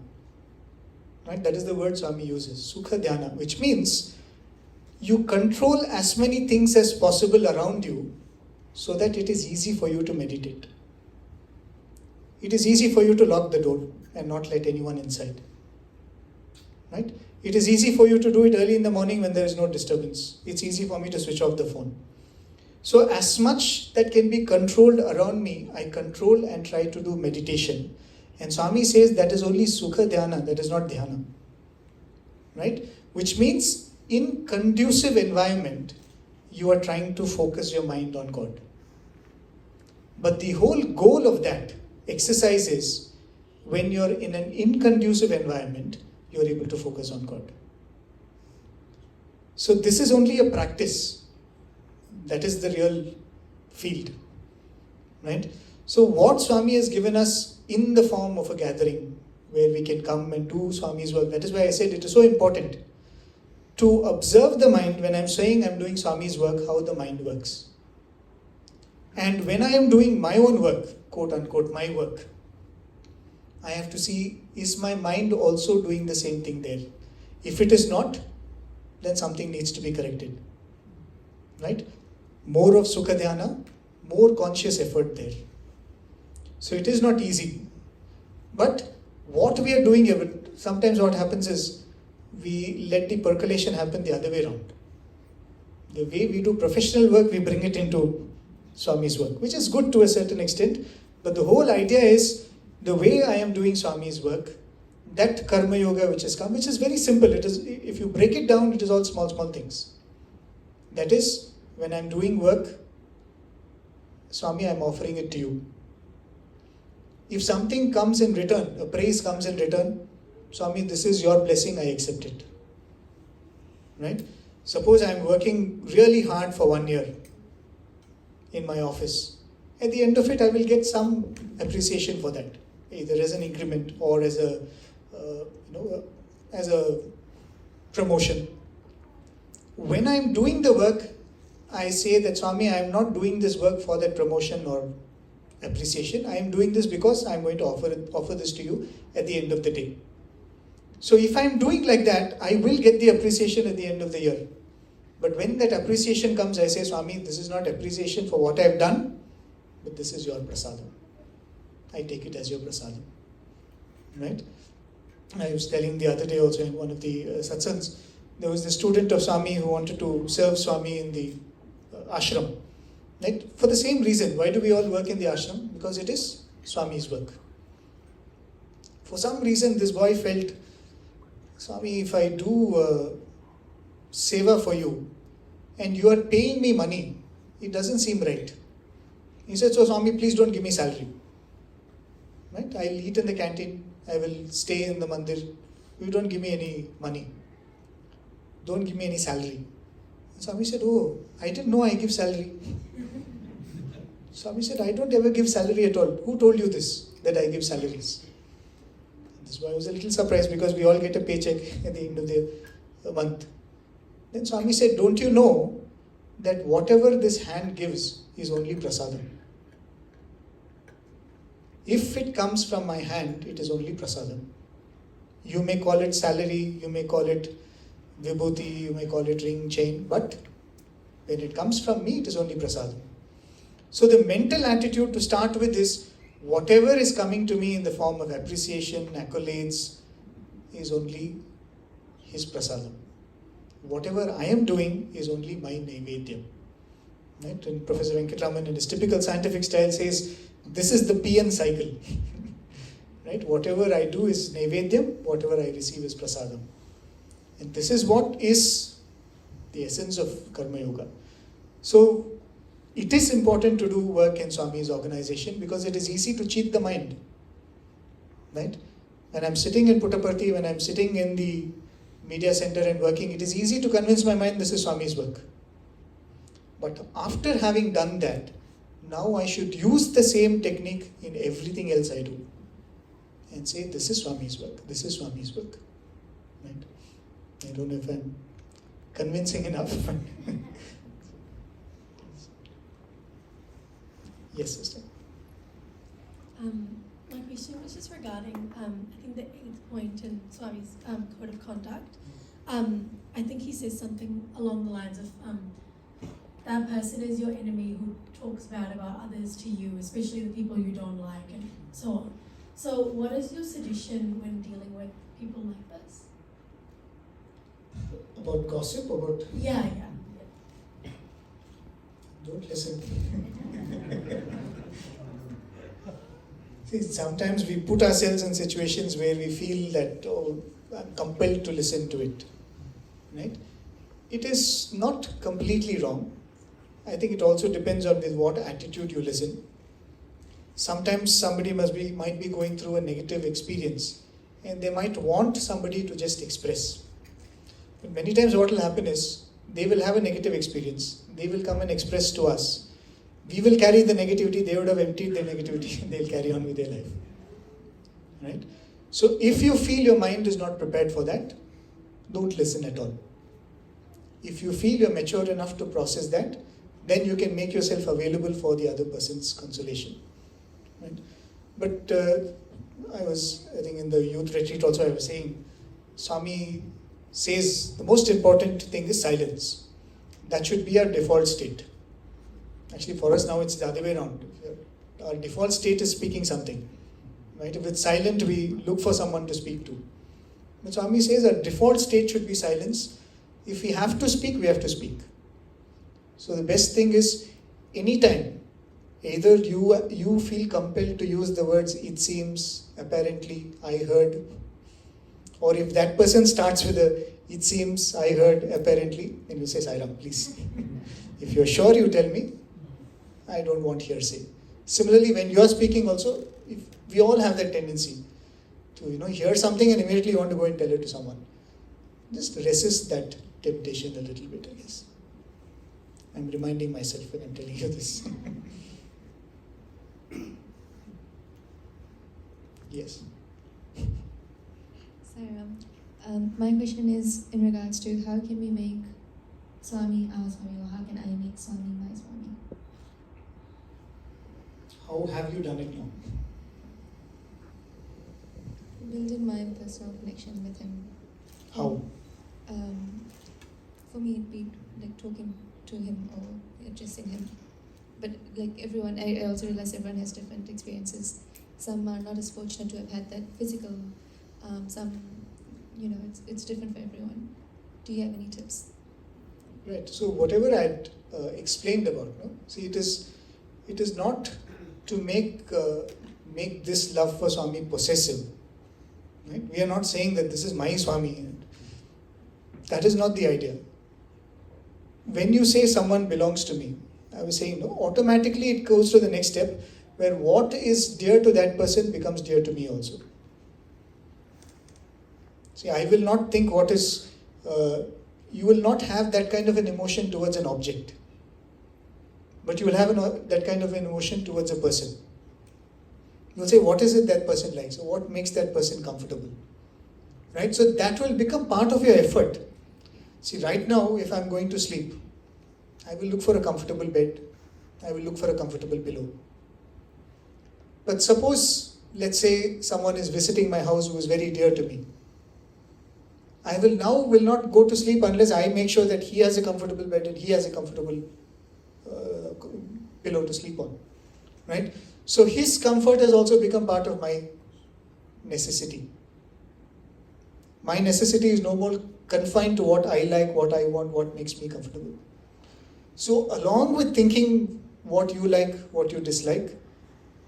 S4: Right? That is the word Swami uses, sukha dhyana, which means you control as many things as possible around you so that it is easy for you to meditate. It is easy for you to lock the door and not let anyone inside. Right? It is easy for you to do it early in the morning when there is no disturbance. It's easy for me to switch off the phone. So as much that can be controlled around me, I control and try to do meditation. And Swami says that is only sukha dhyana, that is not dhyana. Right? Which means in conducive environment, you are trying to focus your mind on God. But the whole goal of that exercise is when you're in an inconducive environment, you're able to focus on God. So this is only a practice. That is the real field. Right? So what Swami has given us in the form of a gathering where we can come and do Swami's work, that is why I said it is so important to observe the mind when I'm saying I'm doing Swami's work, how the mind works. And when I am doing my own work, quote unquote, my work, I have to see, is my mind also doing the same thing there? If it is not, then something needs to be corrected. Right? More of Sukha Dhyana, more conscious effort there. So it is not easy. But what we are doing, sometimes what happens is we let the percolation happen the other way around. The way we do professional work, we bring it into Swami's work, which is good to a certain extent. But the whole idea is the way I am doing Swami's work, that karma yoga which has come, which is very simple. It is, if you break it down, it is all small things. That is, when I am doing work, Swami, I am offering it to you. If something comes in return, a praise comes in return, Swami, this is your blessing, I accept it. Right? Suppose I am working really hard for 1 year in my office. At the end of it, I will get some appreciation for that, either as an increment or as a promotion. When I am doing the work, I say that Swami, I am not doing this work for that promotion or appreciation. I am doing this because I am going to offer this to you at the end of the day. So if I am doing like that, I will get the appreciation at the end of the year. But when that appreciation comes, I say, Swami, this is not appreciation for what I have done, but this is your prasadam. I take it as your prasadam. Right? I was telling the other day also in one of the satsangs, there was the student of Swami who wanted to serve Swami in the ashram. Right? For the same reason, why do we all work in the ashram? Because it is Swami's work. For some reason, this boy felt, Swami, if I do seva for you and you are paying me money, it doesn't seem right. He said, so Swami, please don't give me salary. Right? I'll eat in the canteen. I will stay in the mandir. You don't give me any money. Don't give me any salary. And Swami said, oh, I didn't know I give salary. Swami said, I don't ever give salary at all. Who told you this, that I give salaries? This boy was a little surprised because we all get a paycheck at the end of the month. Then Swami said, don't you know that whatever this hand gives is only prasadam? If it comes from my hand, it is only prasadam. You may call it salary, you may call it vibhuti, you may call it ring, chain, but when it comes from me, it is only prasadam. So the mental attitude to start with is, whatever is coming to me in the form of appreciation, accolades, is only his prasadam. Whatever I am doing is only my naivedyam. Right? And Professor Venkatraman in his typical scientific style says, this is the PN cycle. right? Whatever I do is Naivedyam, whatever I receive is Prasadam. And this is what is the essence of Karma Yoga. So it is important to do work in Swami's organization because it is easy to cheat the mind, right? When I'm sitting in Puttaparthi, when I'm sitting in the media center and working, it is easy to convince my mind this is Swami's work. But after having done that, now I should use the same technique in everything else I do and say this is Swami's work, this is Swami's work, right? I don't know if I'm convincing enough. Yes, sister.
S8: My question was just regarding, I think the 8th point in Swami's code of conduct. I think he says something along the lines of, that person is your enemy who talks bad about others to you, especially the people you don't like, and so on. So what is your suggestion when dealing with people like this?
S4: About gossip, about...
S8: Yeah.
S4: Don't listen. See, sometimes we put ourselves in situations where we feel that, oh, I'm compelled to listen to it, right? It is not completely wrong. I think it also depends on with what attitude you listen. Sometimes somebody might be going through a negative experience and they might want somebody to just express. But many times what will happen is they will have a negative experience. They will come and express to us. We will carry the negativity. They would have emptied their negativity and they'll carry on with their life. Right? So if you feel your mind is not prepared for that, don't listen at all. If you feel you're mature enough to process that, then you can make yourself available for the other person's consolation. Right? But I think in the youth retreat also I was saying, Swami says the most important thing is silence. That should be our default state. Actually for us now it's the other way around. Our default state is speaking something. Right? If it's silent, we look for someone to speak to. But Swami says our default state should be silence. If we have to speak, we have to speak. So the best thing is, anytime, either you feel compelled to use the words it seems, apparently, I heard, or if that person starts with a it seems, I heard, apparently, then you say, Sairam, please. If you're sure, you tell me. I don't want hearsay. Similarly, when you're speaking also, if we all have that tendency to hear something and immediately want to go and tell it to someone. Just resist that temptation a little bit, I guess. I'm reminding myself when I'm telling you this. Yes.
S9: So, my question is in regards to how can we make Swami our Swami, or how can I make Swami my Swami?
S4: How have you done it now?
S9: Building my personal connection with him.
S4: How?
S9: For me, it'd be like talking to him or addressing him. But like everyone, I also realize everyone has different experiences. Some are not as fortunate to have had that physical. Some, it's different for everyone. Do you have any tips?
S4: Right. So whatever I had explained about, see, it is not to make this love for Swami possessive. Right? We are not saying that this is my Swami. That is not the idea. When you say someone belongs to me, I was saying, automatically it goes to the next step where what is dear to that person becomes dear to me also. See, I will not think what is, you will not have that kind of an emotion towards an object. But you will have that kind of an emotion towards a person. You will say, what is it that person likes? Or what makes that person comfortable? Right? So that will become part of your effort. See, right now, if I'm going to sleep, I will look for a comfortable bed. I will look for a comfortable pillow. But suppose, let's say, someone is visiting my house who is very dear to me. I will not go to sleep unless I make sure that he has a comfortable bed and he has a comfortable pillow to sleep on. Right? So his comfort has also become part of my necessity. My necessity is no more confined to what I like, what I want, what makes me comfortable. So along with thinking what you like, what you dislike,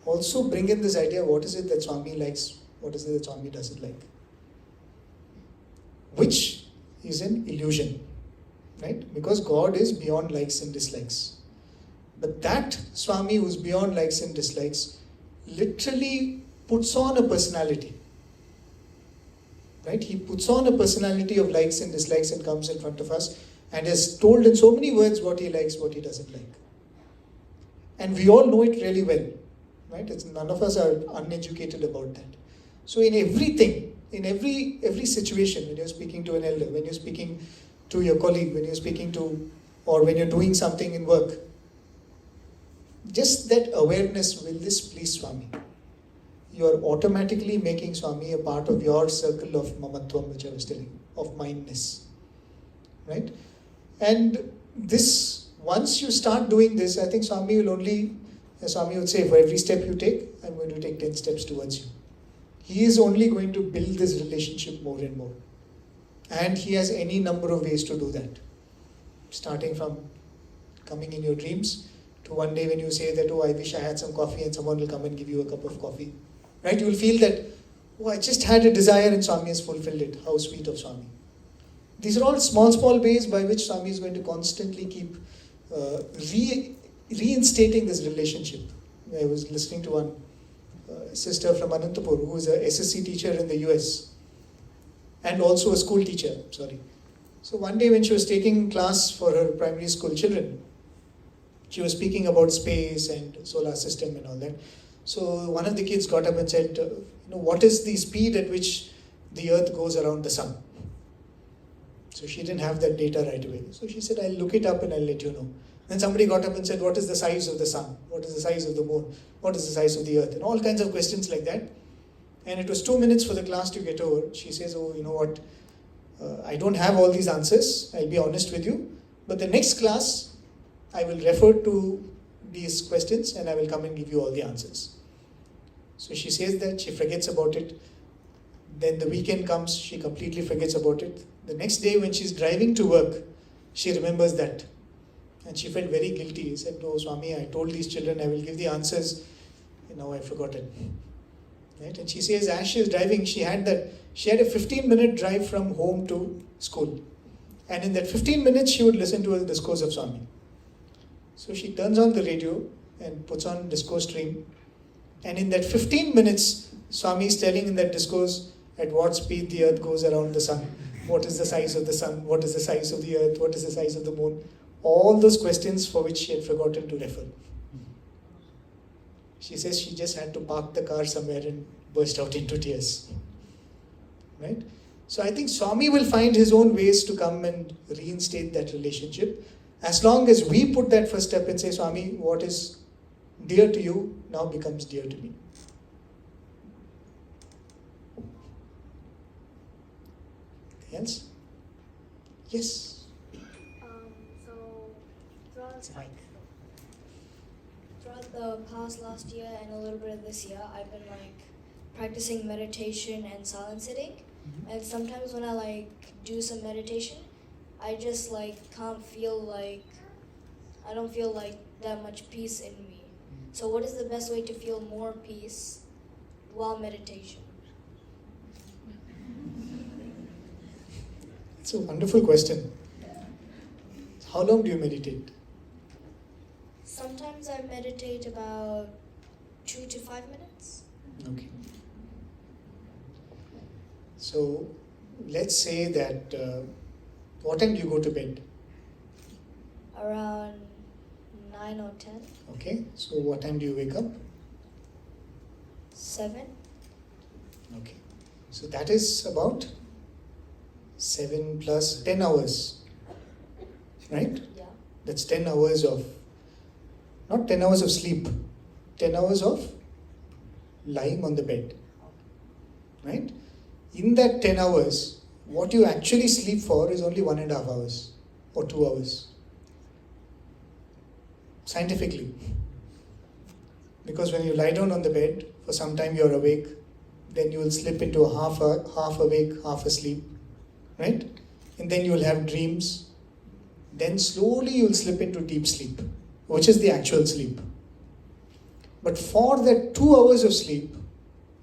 S4: also bring in this idea, what is it that Swami likes, What is it that Swami doesn't like? Which is an illusion, right? Because God is beyond likes and dislikes. But that Swami who's beyond likes and dislikes literally puts on a personality. Right? He puts on a personality of likes and dislikes and comes in front of us and has told in so many words what he likes, what he doesn't like. And we all know it really well. Right? None of us are uneducated about that. So in everything, in every situation, when you're speaking to an elder, when you're speaking to your colleague, when you're speaking to, or when you're doing something in work, just that awareness, will this please Swami? You are automatically making Swami a part of your circle of mamatvam, which I was telling you, of mindness. Right? And this, once you start doing this, I think Swami will only, as Swami would say, for every step you take, I'm going to take 10 steps towards you. He is only going to build this relationship more and more. And he has any number of ways to do that. Starting from coming in your dreams, to one day when you say that, oh, I wish I had some coffee, and someone will come and give you a cup of coffee. Right? You will feel that, oh, I just had a desire and Swami has fulfilled it. How sweet of Swami. These are all small ways by which Swami is going to constantly keep reinstating this relationship. I was listening to one sister from Anantapur who is a SSC teacher in the US and also a school teacher, So one day when she was taking class for her primary school children, she was speaking about space and solar system and all that. So one of the kids got up and said, what is the speed at which the earth goes around the sun? So she didn't have that data right away. So she said, I'll look it up and I'll let you know. Then somebody got up and said, what is the size of the sun? What is the size of the moon? What is the size of the earth? And all kinds of questions like that. And it was 2 minutes for the class to get over. She says, oh, you know what? I don't have all these answers. I'll be honest with you. But the next class, I will refer to these questions and I will come and give you all the answers. So she says that, she forgets about it. Then the weekend comes, she completely forgets about it. The next day when she's driving to work, she remembers that. And she felt very guilty. She said, oh Swami, I told these children I will give the answers. And now I've forgotten. Right? And she says as she was driving, she had a 15-minute drive from home to school. And in that 15 minutes, she would listen to a discourse of Swami. So she turns on the radio and puts on discourse stream. And in that 15 minutes, Swami is telling in that discourse at what speed the earth goes around the sun. What is the size of the sun? What is the size of the earth? What is the size of the moon? All those questions for which she had forgotten to refer. She says she just had to park the car somewhere and burst out into tears. Right? So I think Swami will find his own ways to come and reinstate that relationship. As long as we put that first step and say, Swami, what is dear to you now becomes dear to me. Anything else? Yes.
S10: So throughout the past last year and a little bit of this year, I've been practicing meditation and silent sitting. Mm-hmm. And sometimes when I do some meditation, I just can't feel I don't feel that much peace in me. So what is the best way to feel more peace while meditation?
S4: It's a wonderful question. How long do you meditate?
S10: Sometimes I meditate about 2 to 5 minutes.
S4: Okay. So let's say that, what time do you go to bed?
S10: Around 9 or 10.
S4: Okay, so what time do you wake up?
S10: 7.
S4: Okay, so that is about 7 plus 10 hours, right?
S10: Yeah.
S4: That's 10 hours of, not 10 hours of sleep, 10 hours of lying on the bed, right? In that 10 hours, what you actually sleep for is only 1.5 hours or 2 hours. Scientifically. Because when you lie down on the bed, for some time you're awake, then you will slip into a half awake, half asleep, right? And then you will have dreams. Then slowly you will slip into deep sleep, which is the actual sleep. But for that 2 hours of sleep,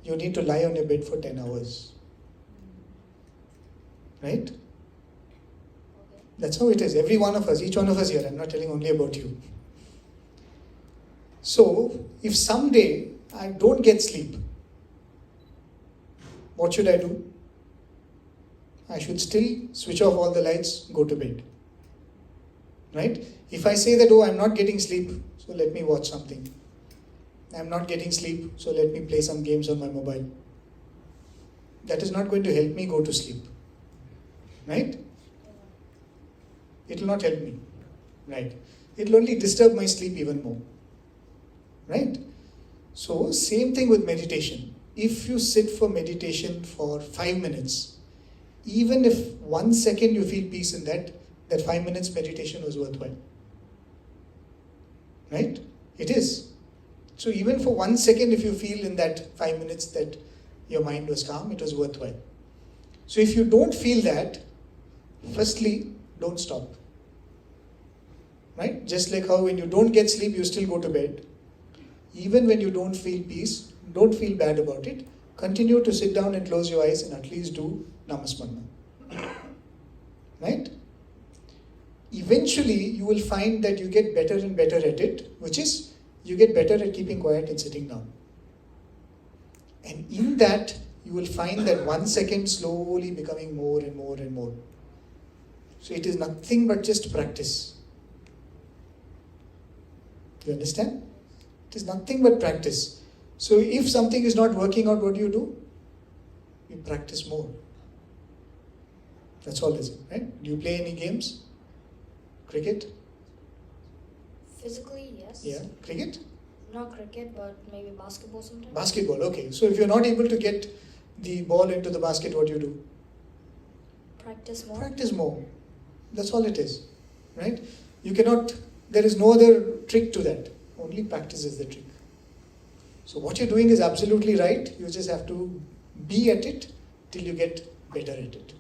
S4: you need to lie on your bed for 10 hours. Right? That's how it is. Every one of us, each one of us here, I'm not telling only about you. So, if someday I don't get sleep, what should I do? I should still switch off all the lights, go to bed. Right? If I say that, oh, I'm not getting sleep, so let me watch something. I'm not getting sleep, so let me play some games on my mobile. That is not going to help me go to sleep. Right? It will not help me. Right? It will only disturb my sleep even more. Right? So, same thing with meditation. If you sit for meditation for 5 minutes, even if 1 second you feel peace in that 5 minutes meditation was worthwhile. Right? It is. So even for 1 second, if you feel in that 5 minutes that your mind was calm, it was worthwhile. So if you don't feel that, firstly, don't stop. Right? Just like how when you don't get sleep, you still go to bed. Even when you don't feel peace, don't feel bad about it. Continue to sit down and close your eyes and at least do Namasmarana. Right? Eventually, you will find that you get better and better at it, which is you get better at keeping quiet and sitting down. And in that, you will find that 1 second slowly becoming more and more and more. So it is nothing but just practice. You understand? It is nothing but practice. So if something is not working out, what do? You practice more. That's all it is, right? Do you play any games? Cricket?
S10: Physically, yes.
S4: Yeah. Cricket?
S10: Not cricket, but maybe basketball sometimes.
S4: Basketball, okay. So if you're not able to get the ball into the basket, what do?
S10: Practice more.
S4: Practice more. That's all it is, right? You cannot, there is no other trick to that. Only practice is the trick. So what you're doing is absolutely right. You just have to be at it till you get better at it.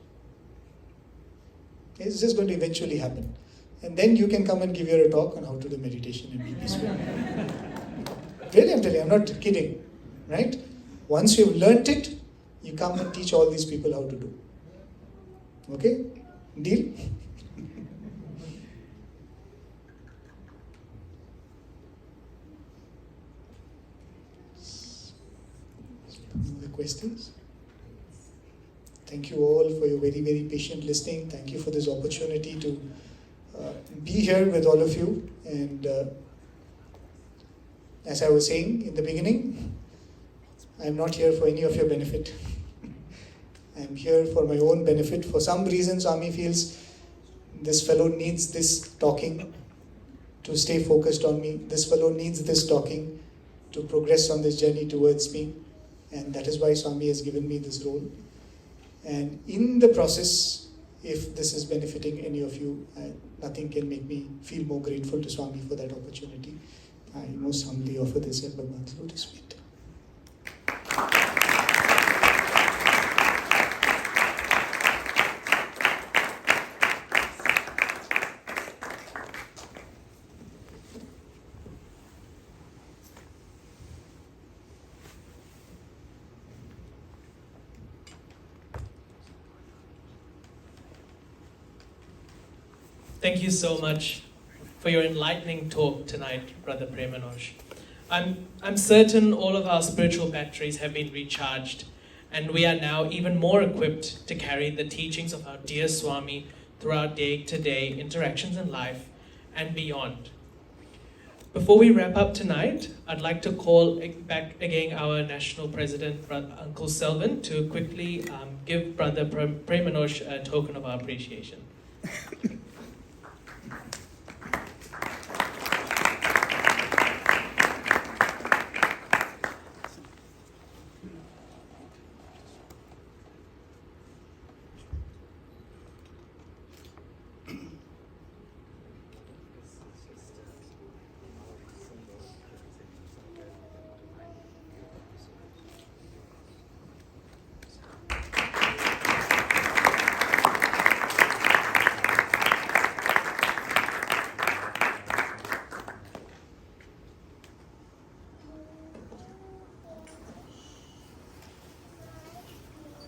S4: It's just going to eventually happen. And then you can come and give your talk on how to do meditation and be peaceful. Really, I'm telling you, I'm not kidding. Right? Once you've learnt it, you come and teach all these people how to do. Okay? Deal? Other questions? Thank you all for your very, very patient listening. Thank you for this opportunity to be here with all of you. And as I was saying in the beginning, I'm not here for any of your benefit. I'm here for my own benefit. For some reason, Swami feels this fellow needs this talking to stay focused on me. This fellow needs this talking to progress on this journey towards me. And that is why Swami has given me this role. And in the process, if this is benefiting any of you, nothing can make me feel more grateful to Swami for that opportunity. I most humbly offer this at Bhagwan's Lotus feet.
S2: Thank you so much for your enlightening talk tonight, Brother Prem Anosh. I'm certain all of our spiritual batteries have been recharged, and we are now even more equipped to carry the teachings of our dear Swami through our day-to-day interactions in life and beyond. Before we wrap up tonight, I'd like to call back again our National President, Uncle Selvin, to quickly give Brother Prem Anosh a token of our appreciation.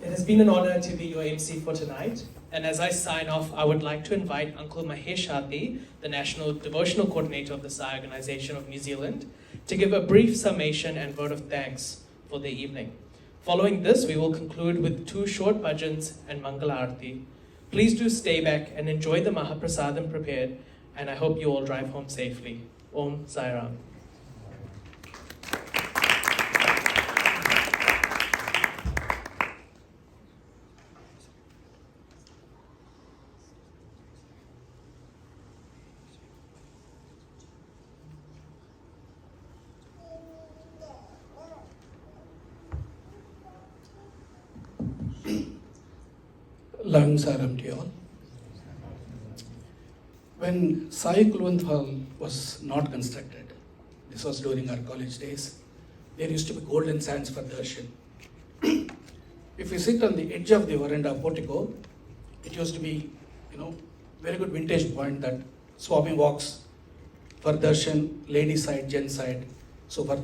S2: It has been an honor to be your MC for tonight. And as I sign off, I would like to invite Uncle Mahesh Hathi, the National Devotional Coordinator of the Sai Organization of New Zealand, to give a brief summation and vote of thanks for the evening. Following this, we will conclude with 2 short bhajans and Mangala Arti. Please do stay back and enjoy the Mahaprasadam prepared, and I hope you all drive home safely. Om Sai Ram.
S11: Loving Saram to you all. When Sai Kulwant Hall was not constructed, this was during our college days, there used to be golden sands for darshan. If you sit on the edge of the veranda portico, it used to be, very good vintage point that Swami walks for darshan, lady side, gent side. So for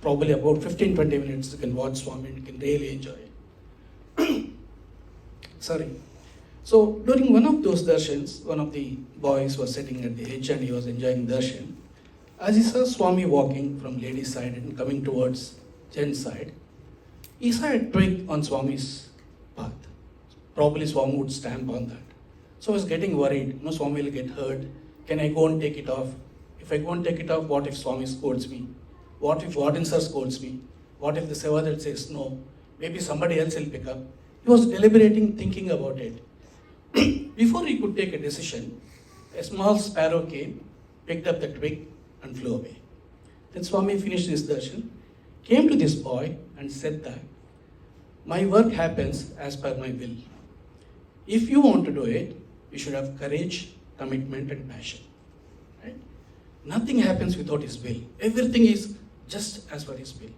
S11: probably about 15-20 minutes, you can watch Swami and you can really enjoy it. Sorry. So during one of those darshans, one of the boys was sitting at the edge and he was enjoying darshan. As he saw Swami walking from lady side and coming towards gent side, he saw a twig on Swami's path. Probably Swami would stamp on that. So I was getting worried, Swami will get hurt. Can I go and take it off? If I go and take it off, what if Swami scolds me? What if Warden sir scolds me? What if the Sevadar says no? Maybe somebody else will pick up. He was deliberating, thinking about it. Before he could take a decision, a small sparrow came, picked up the twig and flew away. Then Swami finished his darshan, came to this boy and said that, my work happens as per my will. If you want to do it, you should have courage, commitment and passion. Right? Nothing happens without his will. Everything is just as per his will.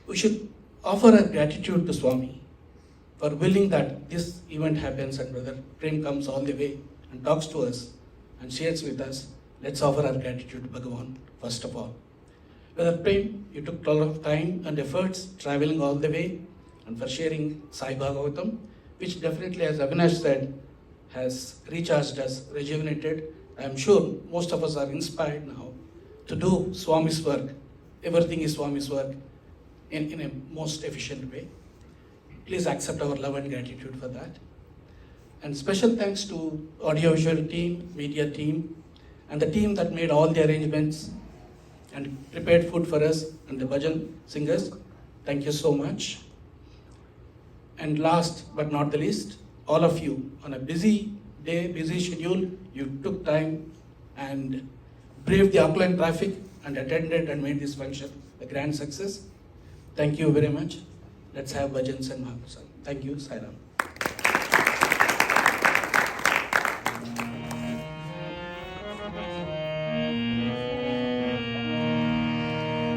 S11: We should offer our gratitude to Swami for willing that this event happens and Brother Prem comes all the way and talks to us and shares with us. Let's offer our gratitude to Bhagavan first of all. Brother Prem, you took a lot of time and efforts traveling all the way and for sharing Sai Bhagavatam, which definitely, as Avinash said, has recharged us, rejuvenated. I am sure most of us are inspired now to do Swami's work. Everything is Swami's work in a most efficient way. Please accept our love and gratitude for that. And special thanks to audiovisual team, media team, and the team that made all the arrangements and prepared food for us and the bhajan singers. Thank you so much. And last but not the least, all of you on a busy day, busy schedule, you took time and braved the Auckland traffic and attended and made this function a grand success. Thank you very much. Let's have bhajans and Mahaprasad. Thank you, Sai Ram.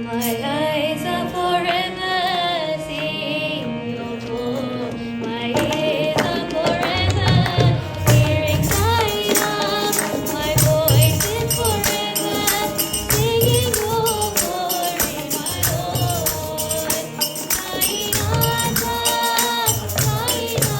S1: My eyes are forever seeing your form. My ears are forever hearing Sai Ram. My voice is forever singing your glory, my Lord. Sai Nasa, Sai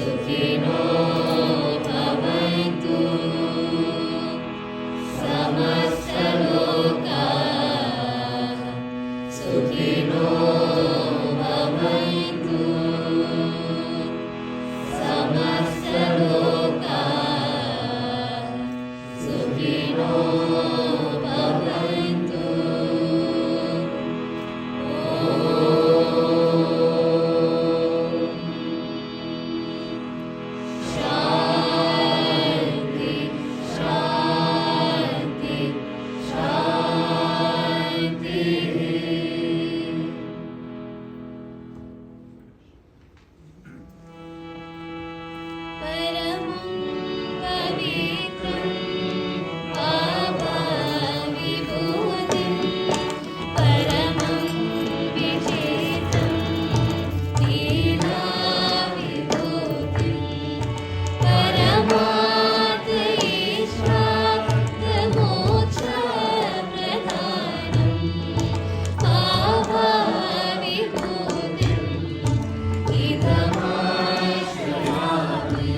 S1: Sukhino bhavantu samasta lokaः Sukhino bhavantu samasta lokaः Sukhino bhavantu. Shanti, Shanti, Shanti. Paramam pavitram Bhava-vibhutim Paramam vichitam Leela-vibhutim Paramatma Ishvara-moksha-pradhanam Bhava-vibhutim idam-ashrayami.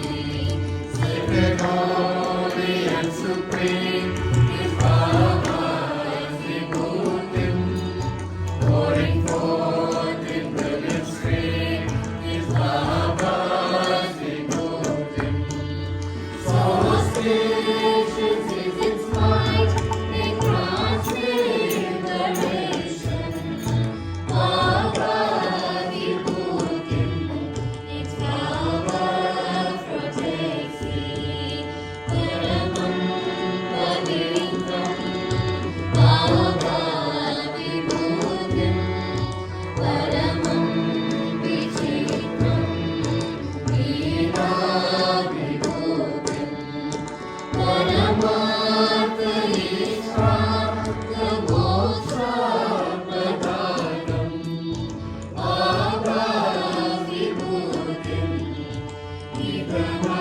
S1: Sacred, holy and supreme is Bhava's vibhutim. Pouring forth in brilliant stream is Bhava's vibhutim. So auspicious is its might, it grants liberation. Bhava vibhutim, its power protects thee. Paramam pavitram Bhava vibhutim Paramam vichitram Leela-vibhutim Paramatma Ishvara-moksha-pradhanam Bhava-vibhutim idam